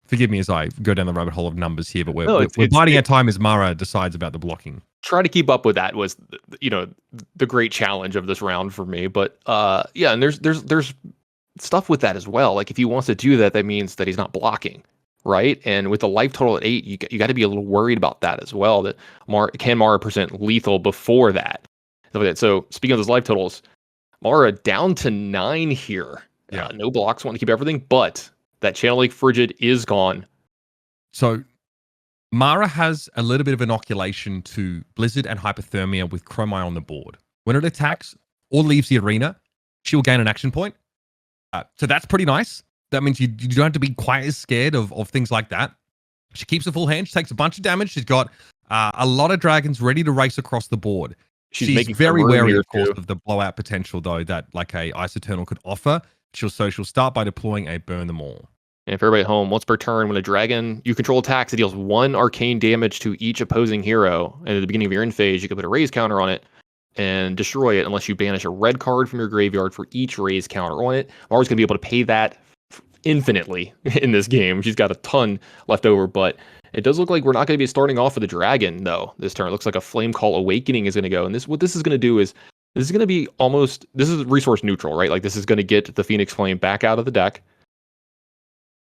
Forgive me as I go down the rabbit hole of numbers here, but we're biding our time as Mara decides about the blocking. Try to keep up with that was, the great challenge of this round for me. But and there's stuff with that as well. Like if he wants to do that, that means that he's not blocking, right? And with the life total at 8, you got to be a little worried about that as well. That Mara present lethal before that? So speaking of those life totals, Mara down to 9 here. Yeah. No blocks, want to keep everything, but that Channel Lake Frigid is gone. So Mara has a little bit of inoculation to Blizzard and Hypothermia with Chromai on the board. When it attacks or leaves the arena, she will gain an action point. So that's pretty nice. That means you don't have to be quite as scared of things like that. She keeps a full hand. She takes a bunch of damage. She's got a lot of dragons ready to race across the board. She's very wary, of course, of the blowout potential, though, that like a Ice Eternal could offer. She'll start by deploying a Burn Them All. And for everybody at home, once per turn, when a dragon you control attacks, it deals 1 arcane damage to each opposing hero. And at the beginning of your end phase, you can put a raise counter on it and destroy it unless you banish a red card from your graveyard for each raise counter on it. Mara's going to be able to pay that infinitely in this game. She's got a ton left over, but it does look like we're not going to be starting off with a dragon, though, this turn. It looks like a Flame Call Awakening is going to go. And what this is going to do is, this is going to be this is resource neutral, right? Like, this is going to get the Phoenix Flame back out of the deck,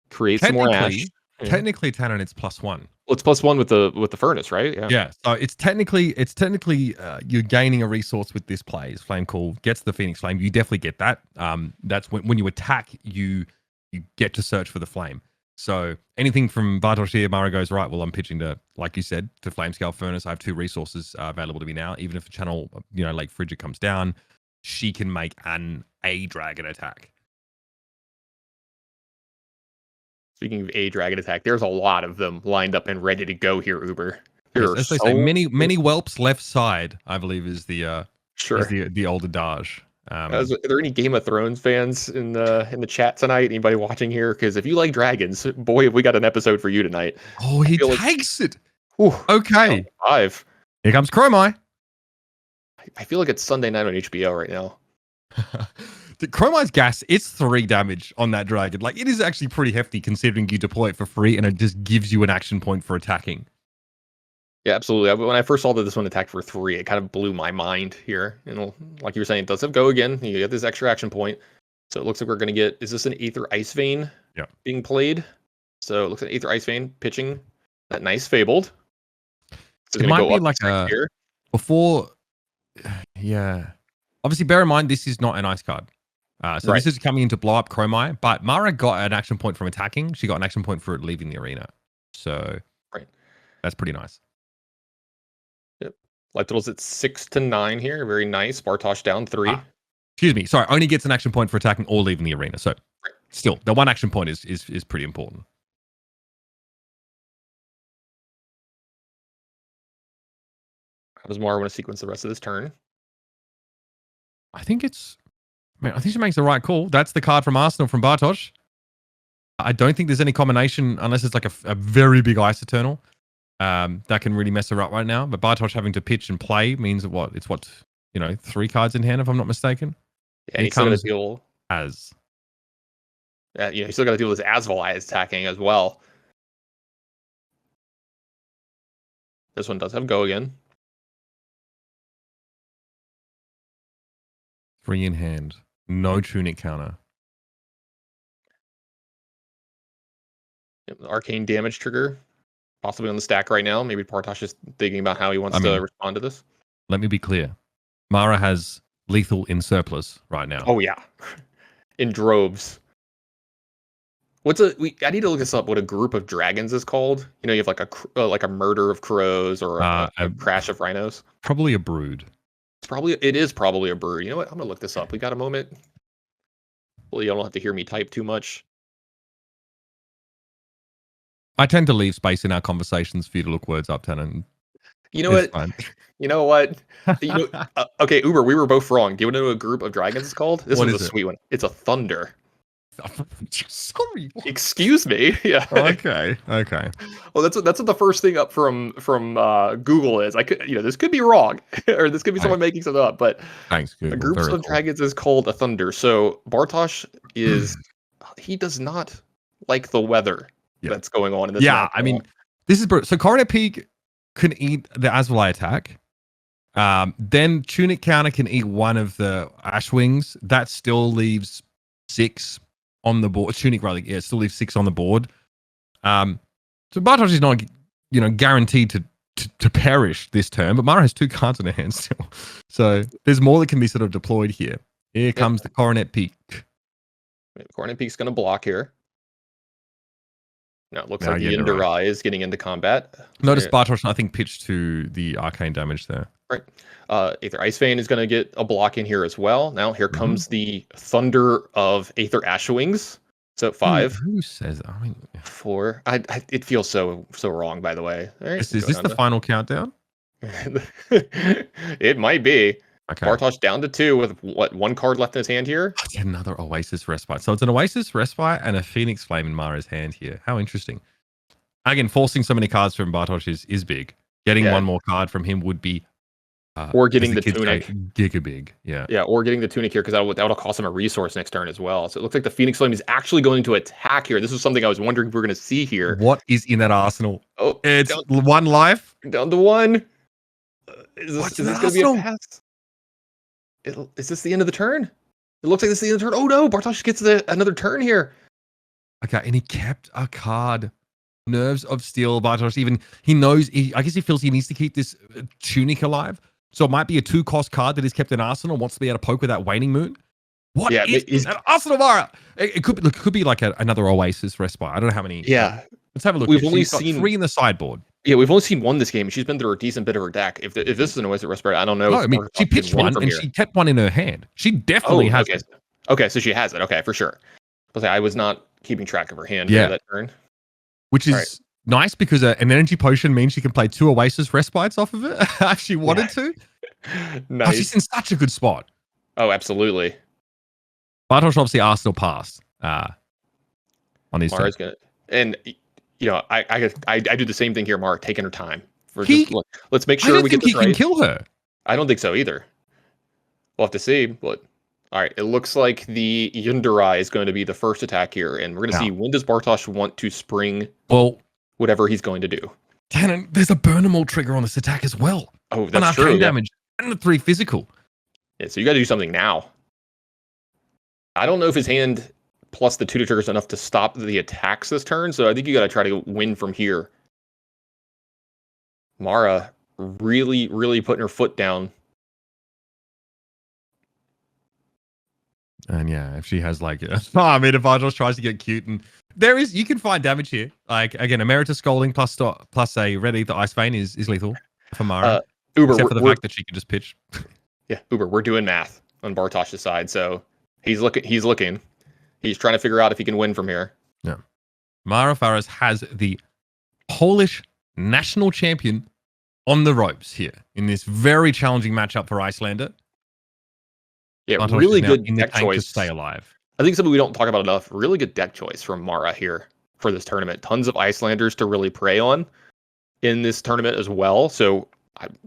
create some more ash. Technically, Tannon, it's +1. Well, it's +1 with the furnace, right? Yeah. So it's technically you're gaining a resource with this play. Is Flame Call gets the Phoenix Flame. You definitely get that. That's when you attack, you get to search for the flame. So anything from Bartosz here, Mara goes, right, well, I'm pitching to, like you said, to Flamescale Furnace. I have 2 resources available to me now. Even if the channel, Lake Frigid comes down, she can make a dragon attack. Speaking of a dragon attack, there's a lot of them lined up and ready to go here, Uber. Yes, as they say, many whelps left side, I believe, is the the old adage. Are there any Game of Thrones fans in the chat tonight? Anybody watching here? Because if you like dragons, boy, have we got an episode for you tonight. Oh, he takes it. Whew, okay. 5. Here comes Chromai. I feel like it's Sunday night on HBO right now. The Chromai's gas, it's 3 damage on that dragon. Like, it is actually pretty hefty considering you deploy it for free and it just gives you an action point for attacking. Yeah, absolutely. When I first saw that this one attacked for 3, it kind of blew my mind here. And like you were saying, it does have go again. You get this extra action point. So it looks like we're going to get, is this an Aether Ice Vein being played? So it looks like Aether Ice Vein pitching that nice Fabled. So it might be like a, here. Before, yeah. Obviously, bear in mind, this is not an ice card. So this is coming in to blow up Chromai, but Mara got an action point from attacking. She got an action point for leaving the arena. So that's pretty nice. Yep. Life totals at 6 to 9 here. Very nice. Bartosz down 3. Excuse me. Sorry, only gets an action point for attacking or leaving the arena. So still, the one action point is pretty important. How does Mara want to sequence the rest of this turn? I think she makes the right call. That's the card from Arsenal from Bartosz. I don't think there's any combination unless it's like a very big Ice Eternal that can really mess her up right now. But Bartosz having to pitch and play means that it's 3 cards in hand if I'm not mistaken. Yeah, and he's still got to deal as. Yeah, you still got to deal with this Asval attacking as well. This one does have go again. 3 in hand. No Tunic counter. Yep, arcane damage trigger. Possibly on the stack right now. Maybe Bartosz is thinking about how he wants to respond to this. Let me be clear. Mara has lethal in surplus right now. Oh, yeah. In droves. I need to look this up. What a group of dragons is called. You have like a murder of crows or a crash of rhinos. Probably a brood. It is probably a brood. You know what? I'm gonna look this up. We got a moment. Well, you don't have to hear me type too much. I tend to leave space in our conversations for you to look words up, Tannon. You know what? You know what? Okay, Uber, we were both wrong. Do you want to know what a group of dragons is called? This one's a sweet one. It's a thunder. Sorry. Excuse me. Yeah. Okay. Well, that's what the first thing up from Google is. This could be wrong, or this could be someone making something up. But thanks, Google. A group of dragons is called a thunder. So Bartosz he does not like the weather that's going on in this. Yeah, I mean, this is so Coronet Peak can eat the Asval attack. Then Tunic counter can eat one of the Ash Wings. That still leaves 6 on the board. Tunic rather, still leaves 6 on the board. So Bartosz is not, guaranteed to perish this turn, but Mara has 2 cards in her hand still. So there's more that can be sort of deployed here. Here comes the Coronet Peak. Coronet Peak's going to block here. Now it looks like the Yundarai is getting into combat. Notice Bartosz, I think, pitched to the arcane damage there. Right. Aether Ice Vein is going to get a block in here as well. Now here comes the Thunder of Aether Ashwings. So 5. Who says that? 4. It feels so wrong, by the way. Right, is this the final countdown? It might be. Okay. Bartosz down to 2 with 1 card left in his hand here. It's another Oasis Respite. So it's an Oasis Respite and a Phoenix Flame in Mara's hand here. How interesting. Again, forcing so many cards from Bartosz is big. Getting one more card from him would be or getting the Tunic. Giga big. Yeah. Yeah, or getting the Tunic here because that'll cost him a resource next turn as well. So it looks like the Phoenix Flame is actually going to attack here. This is something I was wondering if we were going to see here. What is in that arsenal? Oh, it's 1 life. Down to 1. Is this going to be a pass? Is this the end of the turn? It looks like this is the end of the turn. Oh no, Bartosz gets another turn here. Okay, and he kept a card. Nerves of Steel, Bartosz. He knows. I guess he feels he needs to keep this Tunic alive. So it might be a 2-cost card that he's kept in Arsenal. Wants to be able to poke with that Waning Moon. What is an Arsenal Mara? It could be like another Oasis Respite. I don't know how many. Yeah, let's have a look. We've only seen 3 in the sideboard. Yeah, we've only seen 1 this game. She's been through a decent bit of her deck. If this is an Oasis Respite, I don't know. No, I mean, she pitched 1 and she kept 1 in her hand. She definitely has it. Okay, so she has it. Okay, for sure. I was not keeping track of her hand for that turn. Which is nice because an energy potion means she can play 2 Oasis Respites off of it if she wanted to. Nice. Oh, she's in such a good spot. Oh, absolutely. Bartosz obviously Arsenal passed on his Mara's gonna, and I do the same thing here, Mara, taking her time. Let's make sure we get this right. I don't think he can kill her. I don't think so either. We'll have to see. But all right, it looks like the Yundarai is going to be the first attack here, and we're going to see when does Bartosz want to spring whatever he's going to do. Tannon, there's a burn 'em all trigger on this attack as well. Oh, An that's true. arcane Yeah. damage and the 3 physical. Yeah, so you got to do something now. I don't know if his hand plus the 2 trigger is enough to stop the attacks this turn, so I think you got to try to win from here. Mara really, really putting her foot down. And yeah, if she has like, if Bartosz tries to get cute, and you can find damage here. Like again, Emeritus Scolding plus a Red Ether Ice Vein is lethal for Mara. Uber, except for the fact that she can just pitch. Yeah, Uber, we're doing math on Bartosz's side, so he's looking. He's trying to figure out if he can win from here. Yeah. Mara Faris has the Polish national champion on the ropes here in this very challenging matchup for Icelander. Yeah, Bartosz really is now good in the deck tank choice. to stay alive. I think something we don't talk about enough. Really good deck choice from Mara here for this tournament. Tons of Icelanders to really prey on in this tournament as well. So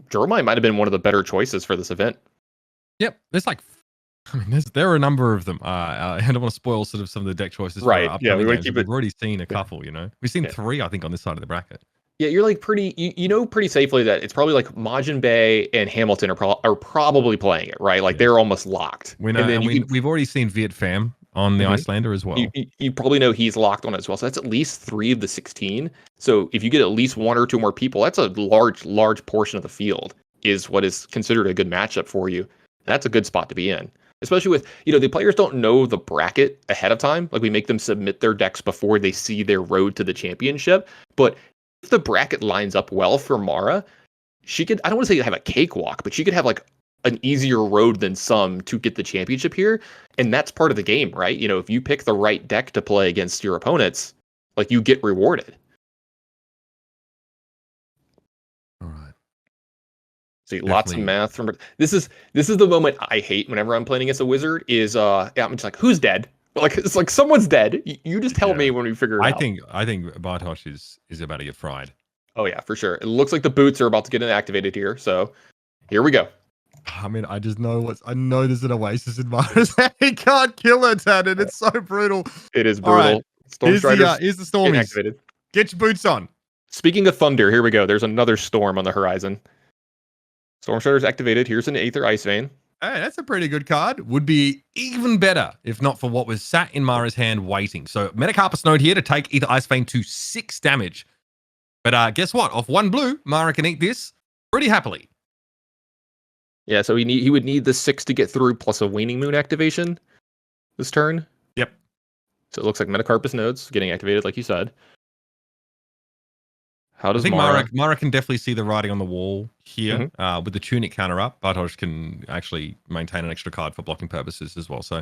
Jeremiah might have been one of the better choices for this event. Yep, there's like, there are a number of them. I don't want to spoil sort of some of the deck choices. Right, For yeah, we upcoming want to games, keep but it. We've already seen a couple, We've seen 3, I think, on this side of the bracket. Yeah, you're like pretty, you know pretty safely that it's probably like Majin Bay and Hamilton are probably playing it, right? Like they're almost locked. We know, and we've already seen Viet Pham on the Icelander as well. You probably know he's locked on it as well. So that's at least 3 of the 16. So if you get at least 1 or 2 more people, that's a large portion of the field is what is considered a good matchup for you. That's a good spot to be in. Especially with, the players don't know the bracket ahead of time. Like we make them submit their decks before they see their road to the championship. But if the bracket lines up well for Mara, she could, I don't want to say have a cakewalk, but she could have like an easier road than some to get the championship here. And that's part of the game, right? If you pick the right deck to play against your opponents, like you get rewarded. All right. See, lots of math from this is the moment I hate whenever I'm playing against a wizard is I'm just like, who's dead? Like it's like someone's dead. You just tell me when we figure it out. I think Bartosz is about to get fried. Oh yeah, for sure. It looks like the boots are about to get activated here. So here we go. I mean, I just know I know there's an Oasis in Mara's hand. He can't kill her, Tannon. It's so brutal. It is brutal. Right. Stormstriders here's the Stormies. activated. Get your boots on. Speaking of thunder, here we go. There's another storm on the horizon. Stormstriders activated. Here's an Aether Ice Vein. Hey, that's a pretty good card. Would be even better if not for what was sat in Mara's hand waiting. So Metacarpus Node here to take Aether Ice Vein to 6 damage. But guess what? Off 1 blue, Mara can eat this pretty happily. Yeah, so he would need the 6 to get through plus a Waning Moon activation this turn. Yep. So it looks like Metacarpus Nodes getting activated, like you said. How does I think Mara? Mara can definitely see the writing on the wall here. With the Tunic counter up, Bartosz can actually maintain an extra card for blocking purposes as well. So,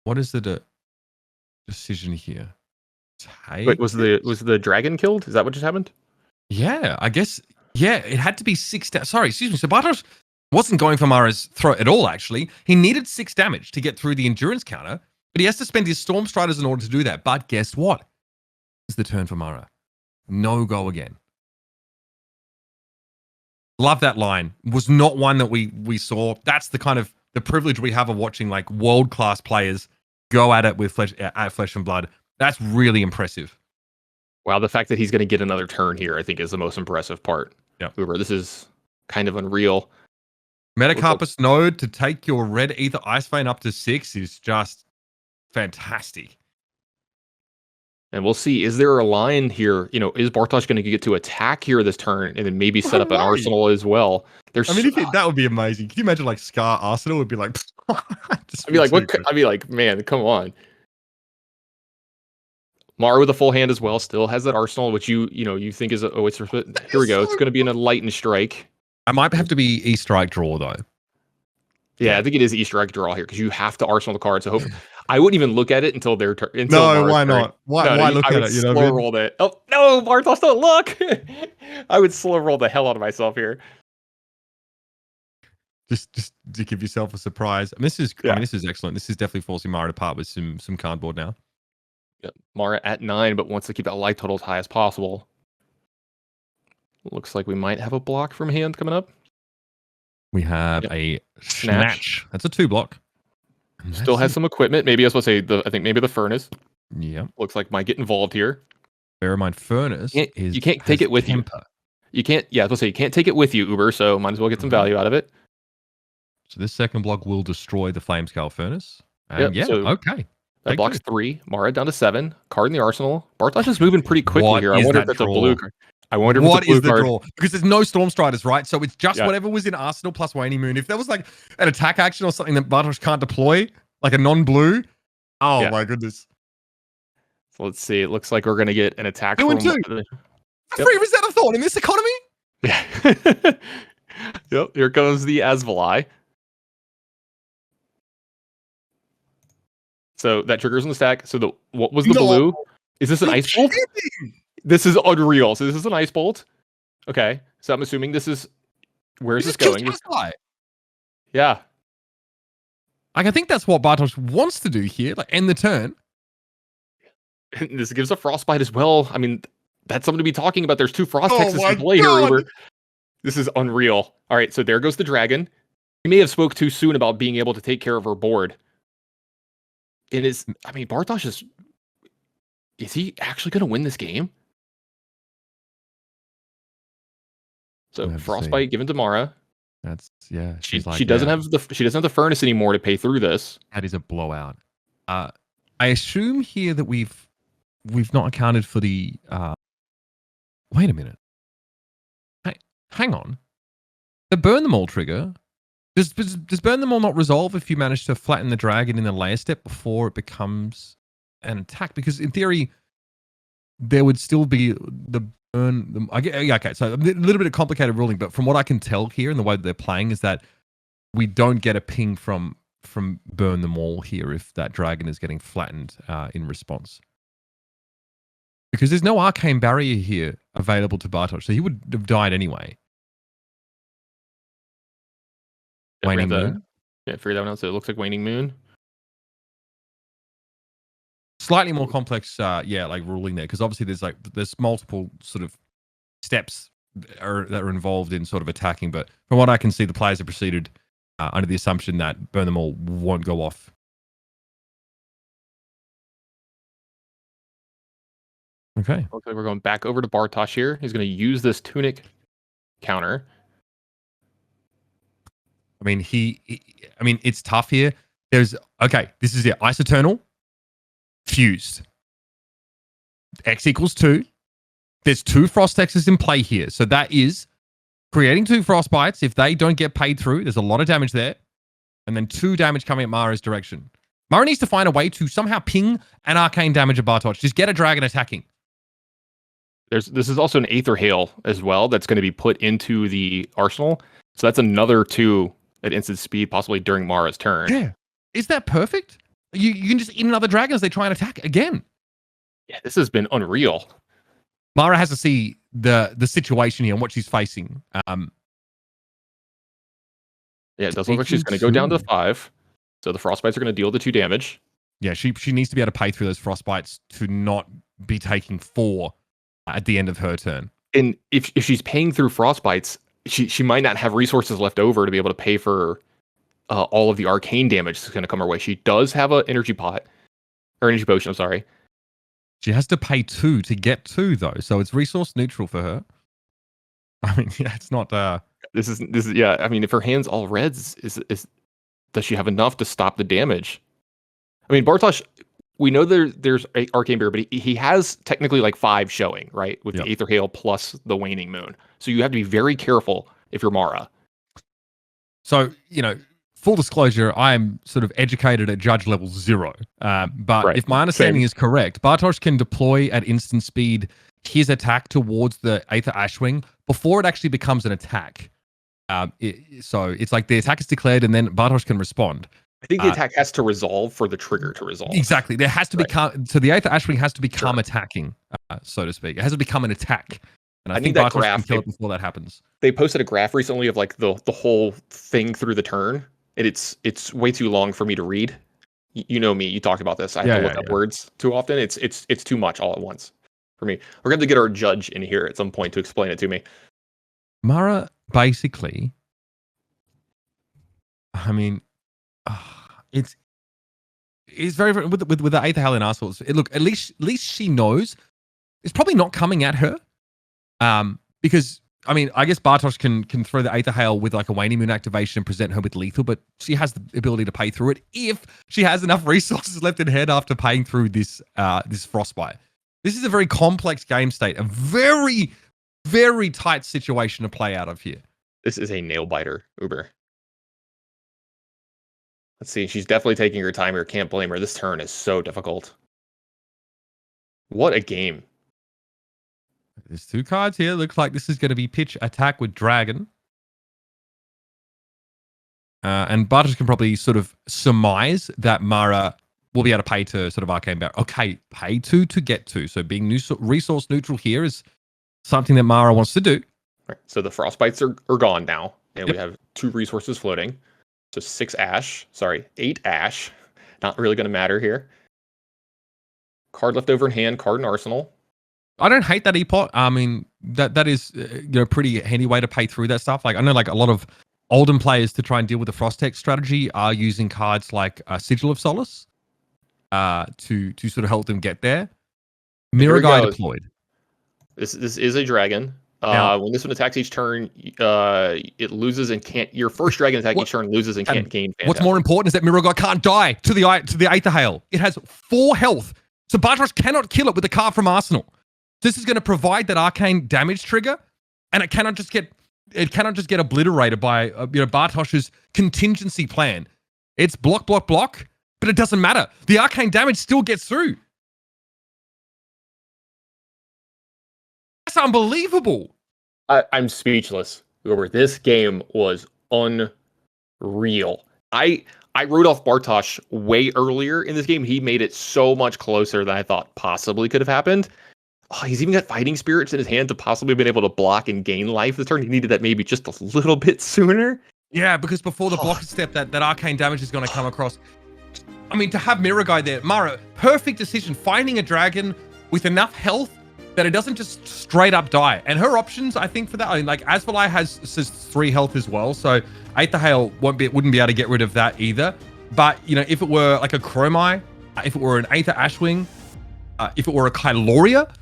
what is the decision here? Wait, was the dragon killed? Is that what just happened? Yeah, I guess. Yeah, it had to be 6. Sorry, excuse me. So Bartosz wasn't going for Mara's throat at all. Actually, he needed 6 damage to get through the endurance counter, but he has to spend his Storm Striders in order to do that. But guess what? It's the turn for Mara. No go again. Love that line. Was not one that we saw. That's the kind of the privilege we have of watching like world-class players go at it with flesh and blood. That's really impressive. Wow, the fact that he's going to get another turn here, I think, is the most impressive part. Yeah, Uber, this is kind of unreal. Metacarpus Node to take your Red Ether Ice Vein up to 6 is just fantastic. And we'll see, is there a line here? Is Bartosz going to get to attack here this turn and then maybe set up an arsenal as well? That would be amazing. Can you imagine like Scar Arsenal would be like... I'd be like, what? I'd be like, man, come on. Mara with a full hand as well, still has that arsenal, which you think is it's here we go. It's going to be an Enlightened Strike. I might have to be E-Strike draw though. Yeah, I think it is E-Strike draw here because you have to arsenal the card. So I wouldn't even look at it until their turn. No, why not? Why look at it? You know, slow roll that. Oh no, Bartosz, don't look! I would slow roll the hell out of myself here. Just to give yourself a surprise. And this is excellent. This is definitely forcing Mara to part with some cardboard now. Yeah, Mara at 9, but wants to keep that life total as high as possible. Looks like we might have a block from hand coming up. We have a snatch. That's a 2 block. Still has some equipment. Maybe I was supposed to say I think maybe the furnace. Yeah. Looks like might get involved here. Bear in mind, Furnace you can't take it with temper. You can't. Yeah, let's say you can't take it with you, Uber. So might as well get some value out of it. So this second block will destroy the Flame Scale Furnace. And Yep, so okay. That blocks 3. Mara down to 7. Card in the arsenal. Bartosz is moving pretty quickly here. I wonder if that's a blue card. I wonder if it's a blue card. Draw? Because there's no Storm Striders, right? So it's just whatever was in Arsenal plus Waning Moon. If there was like an attack action or something that Bartosz can't deploy, like a non-blue, my goodness. So let's see. It looks like we're going to get an attack from... 2 Free Rosetta Thorn in this economy? Yeah. Yep, here comes the Asvali. So that triggers on the stack. So what was the blue? Is this an ice bolt? This is unreal. So this is an ice bolt. Okay. So I'm assuming this is where's this going? Yeah. Like, I think that's what Bartosz wants to do here, like end the turn. And this gives a frostbite as well. I mean, that's something to be talking about. There's 2 frost hexes in play here, Uber. This is unreal. All right, so there goes the dragon. He may have spoke too soon about being able to take care of her board. It is, I mean, Bartosz is he actually going to win this game? So frostbite given to Mara. That's She doesn't have the furnace anymore to pay through this. That is a blowout. I assume here that we've not accounted for the. Wait a minute. Hang on. The burn them all trigger. Does burn them all not resolve if you manage to flatten the dragon in the layer step before it becomes an attack? Because in theory, there would still be the burn them. Okay, so a little bit of complicated ruling, but from what I can tell here and the way that they're playing is that we don't get a ping from burn them all here if that dragon is getting flattened in response. Because there's no arcane barrier here available to Bartosz, so he would have died anyway. Waning Moon. Yeah, figure that one out. So it looks like Waning Moon. Slightly more complex, like ruling there, because obviously there's multiple sort of steps that are involved in sort of attacking. But from what I can see, the players have proceeded under the assumption that burn them all won't go off. Okay. Looks like we're going back over to Bartosz here. He's going to use this tunic counter. I mean, it's tough here. This is it. Ice Eternal, fused. X equals 2. There's 2 frost hexes in play here. So that is creating 2 frostbites. If they don't get paid through, there's a lot of damage there. And then 2 damage coming at Mara's direction. Mara needs to find a way to somehow ping an arcane damage at Bartosz. Just get a dragon attacking. This is also an Aether Hail as well that's going to be put into the arsenal. So that's another 2 at instant speed, possibly during Mara's turn. Yeah. Is that perfect? You can just eat another dragon as they try and attack again. Yeah, this has been unreal. Mara has to see the situation here and what she's facing. Yeah, it does look like she's going to go down to 5. So the frostbites are going to deal the 2 damage. Yeah, she needs to be able to pay through those frostbites to not be taking 4 at the end of her turn. And if she's paying through frostbites, she might not have resources left over to be able to pay for all of the arcane damage that's going to come her way. She does have an energy potion. I'm sorry. She has to pay 2 to get 2 though, so it's resource neutral for her. I mean, yeah, it's not. This is yeah. I mean, if her hand's all reds, does she have enough to stop the damage? I mean, Bartosz, we know there's a arcane barrier, but he has technically like 5 showing, right? With the Aether Hail plus the Waning Moon. So you have to be very careful if you're Mara. So, full disclosure, I am sort of educated at judge level 0. But if my understanding is correct, Bartosz can deploy at instant speed his attack towards the Aether Ashwing before it actually becomes an attack. So it's like the attack is declared and then Bartosz can respond. I think the attack has to resolve for the trigger to resolve. Exactly. There has to become, so the Aether Ashwing has to become attacking, so to speak. It has to become an attack. And I think that Bartosz can kill it before that happens. They posted a graph recently of like the whole thing through the turn, and it's way too long for me to read. You know me, you talked about this. I have to look up words too often. It's too much all at once for me. We're going to get our judge in here at some point to explain it to me. Mara basically, I mean, it's very with the Aether Hail in Arsenal. Look, at least she knows is probably not coming at her. Because I mean, I guess Bartosz can throw the Aether Hail with like a Waning Moon activation and present her with lethal, but she has the ability to pay through it if she has enough resources left in hand after paying through this Frostbite. This is a very complex game state, a very, very tight situation to play out of here. This is a nail biter, Uber. Let's see. She's definitely taking her time here. Can't blame her. This turn is so difficult. What a game. There's 2 cards here. Looks like this is going to be pitch attack with Dragon. And Bartosz can probably sort of surmise that Mara will be able to pay to sort of Arcane Barrier. Okay, pay to get to. So being resource neutral here is something that Mara wants to do. Right. So the Frostbites are gone now. And we have 2 resources floating. So 8 Ash. Not really going to matter here. Card left over in hand, card in arsenal. I don't hate that Epot. I mean, that is pretty handy way to pay through that stuff. Like I know like a lot of Olden players to try and deal with the Frostech strategy are using cards like Sigil of Solace to sort of help them get there. Mirror Guy deployed. This is a dragon. When this one attacks each turn, it loses and can't. Your first dragon attack each turn loses and can't gain. What's more important is that Mirror Guy can't die to the Aether Hail. It has 4 health, so Bartosz cannot kill it with a card from Arsenal. This is going to provide that arcane damage trigger, and it cannot just get obliterated by Bartosz's contingency plan. It's block, but it doesn't matter. The arcane damage still gets through. That's unbelievable. I'm speechless. This game was unreal. I wrote off Bartosz way earlier in this game. He made it so much closer than I thought possibly could have happened. Oh, he's even got fighting spirits in his hand to possibly have been able to block and gain life this turn. He needed that maybe just a little bit sooner. Yeah, because before the block step, that arcane damage is going to come across. I mean, to have Mirror Guy there, Mara, perfect decision. Finding a dragon with enough health that it doesn't just straight up die. And her options, I think, for that, I mean, like Asvalai says 3 health as well, so Aether Hail wouldn't be able to get rid of that either. But if it were like a Chromai, if it were an Aether Ashwing, if it were a Kyloria,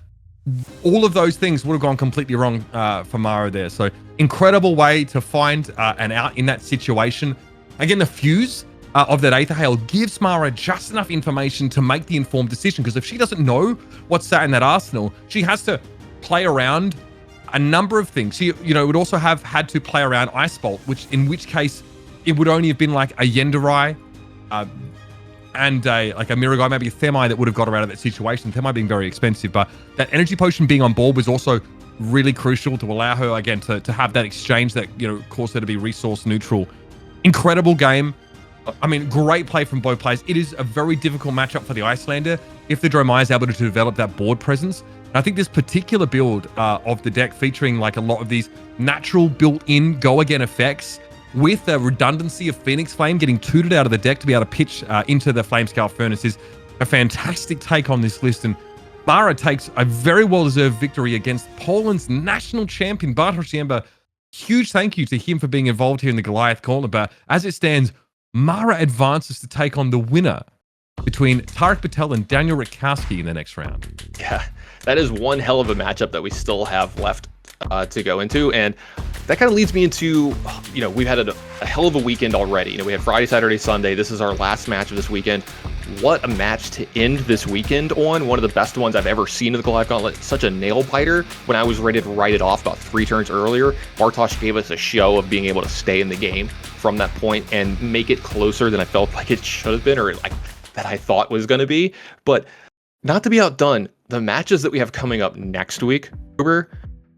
all of those things would have gone completely wrong for Mara there. So incredible way to find an out in that situation. Again, the fuse of that Aether Hail gives Mara just enough information to make the informed decision, because if she doesn't know what's sat in that arsenal, she has to play around a number of things. She would also have had to play around Ice Bolt, in which case it would only have been like a Yenderai and a Mirror Guy, maybe a Themai that would have got her out of that situation. Themai being very expensive, but that energy potion being on board was also really crucial to allow her again to have that exchange that caused her to be resource neutral. Incredible game. I mean, great play from both players. It is a very difficult matchup for the Icelander if the Dromai is able to develop that board presence. And I think this particular build of the deck, featuring like a lot of these natural built-in go-again effects with the redundancy of Phoenix Flame getting tooted out of the deck to be able to pitch into the Flamescale Furnace, is a fantastic take on this list. And Mara takes a very well-deserved victory against Poland's national champion, Bartosz Ziemba. Huge thank you to him for being involved here in the Goliath Gauntlet. But as it stands, Mara advances to take on the winner between Tarek Patel and Daniel Rikowski in the next round. Yeah, that is one hell of a matchup that we still have left to go into. And that kind of leads me into, we've had a hell of a weekend already. We had Friday, Saturday, Sunday. This is our last match of this weekend. What a match to end this weekend on. One of the best ones I've ever seen in the Goliath Gauntlet. Such a nail biter. When I was ready to write it off about 3 turns earlier, Bartosz gave us a show of being able to stay in the game from that point and make it closer than I felt like it should have been, or like that I thought was going to be. But not to be outdone, the matches that we have coming up next week, Uber,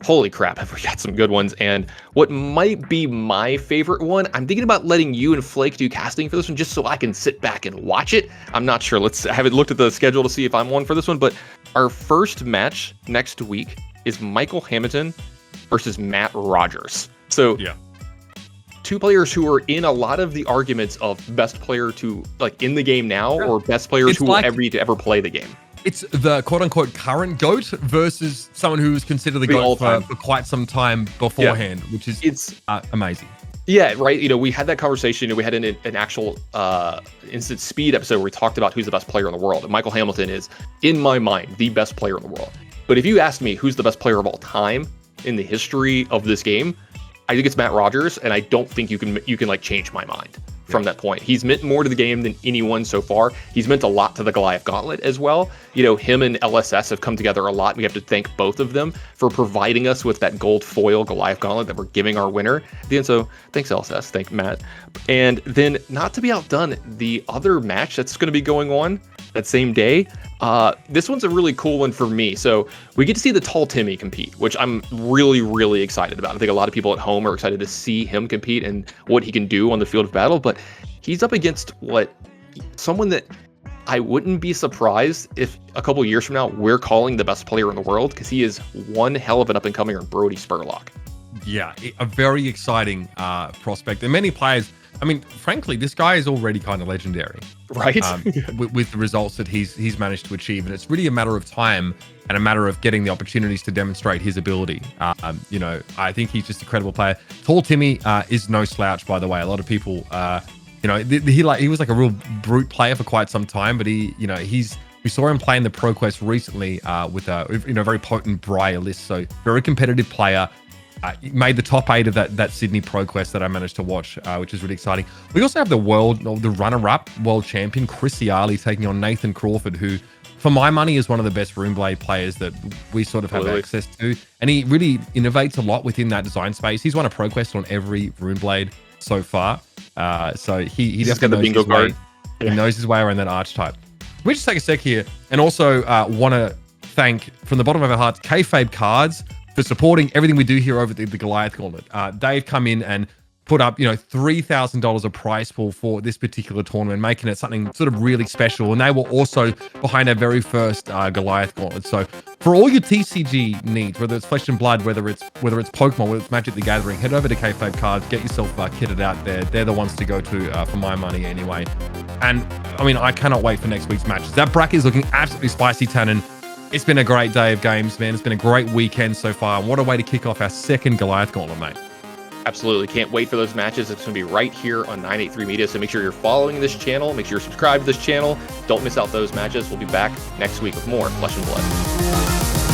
holy crap, have we got some good ones. And what might be my favorite one, I'm thinking about letting you and Flake do casting for this one just so I can sit back and watch it. I'm not sure. I haven't looked at the schedule to see if I'm one for this one, but our first match next week is Michael Hamilton versus Matt Rogers. So yeah, 2 players who are in a lot of the arguments of best player to in the game now, or best players who will ever play the game. It's the quote-unquote current GOAT versus someone who was considered the GOAT for quite some time beforehand, which is amazing. Yeah, right. We had that conversation. We had an actual Instant Speed episode where we talked about who's the best player in the world. And Michael Hamilton is, in my mind, the best player in the world. But if you ask me who's the best player of all time in the history of this game, I think it's Matt Rogers, and I don't think you can like change my mind from that point. He's meant more to the game than anyone so far. He's meant a lot to the Goliath Gauntlet as well. You know, him and LSS have come together a lot. We have to thank both of them for providing us with that gold foil Goliath Gauntlet that we're giving our winner at the end. So thanks LSS, thank Matt. And then, not to be outdone, the other match that's going to be going on that same day, this one's a really cool one for me. So we get to see the Tall Timmy compete, which I'm really, really excited about. I think a lot of people at home are excited to see him compete and what he can do on the field of battle, but he's up against someone that I wouldn't be surprised if a couple of years from now we're calling the best player in the world, because he is one hell of an up-and-comer, Brody Spurlock. Yeah, a very exciting prospect. And many players, I mean, frankly, this guy is already kind of legendary, right? With the results that he's managed to achieve, and it's really a matter of time and a matter of getting the opportunities to demonstrate his ability. You know, I think he's just a credible player. Tall Timmy is no slouch, by the way. A lot of people, you know, he was like a real brute player for quite some time, but we saw him play in the Pro Quest recently with a very potent Briar list, so very competitive player. Made the top 8 of that Sydney Pro Quest that I managed to watch, which is really exciting. We also have the runner-up world champion, Chris Ciali, taking on Nathan Crawford, who, for my money, is one of the best Runeblade players that we sort of have access to. And he really innovates a lot within that design space. He's won a Pro Quest on every Runeblade so far. So he definitely knows his way. He knows his way around that archetype. We just take a sec here and also want to thank, from the bottom of our hearts, FAB Cards for supporting everything we do here over the Goliath Gauntlet. They've come in and put up, $3,000 a prize pool for this particular tournament, making it something sort of really special. And they were also behind our very first Goliath Gauntlet. So for all your TCG needs, whether it's Flesh and Blood, whether it's Pokemon, whether it's Magic the Gathering, head over to FAB Cards, get yourself kitted out there. They're the ones to go to for my money anyway. And I mean, I cannot wait for next week's matches. That bracket is looking absolutely spicy, Tannon. It's been a great day of games, man. It's been a great weekend so far. And what a way to kick off our second Goliath Gauntlet, mate. Absolutely. Can't wait for those matches. It's going to be right here on 983 Media. So make sure you're following this channel. Make sure you're subscribed to this channel. Don't miss out those matches. We'll be back next week with more Flesh and Blood.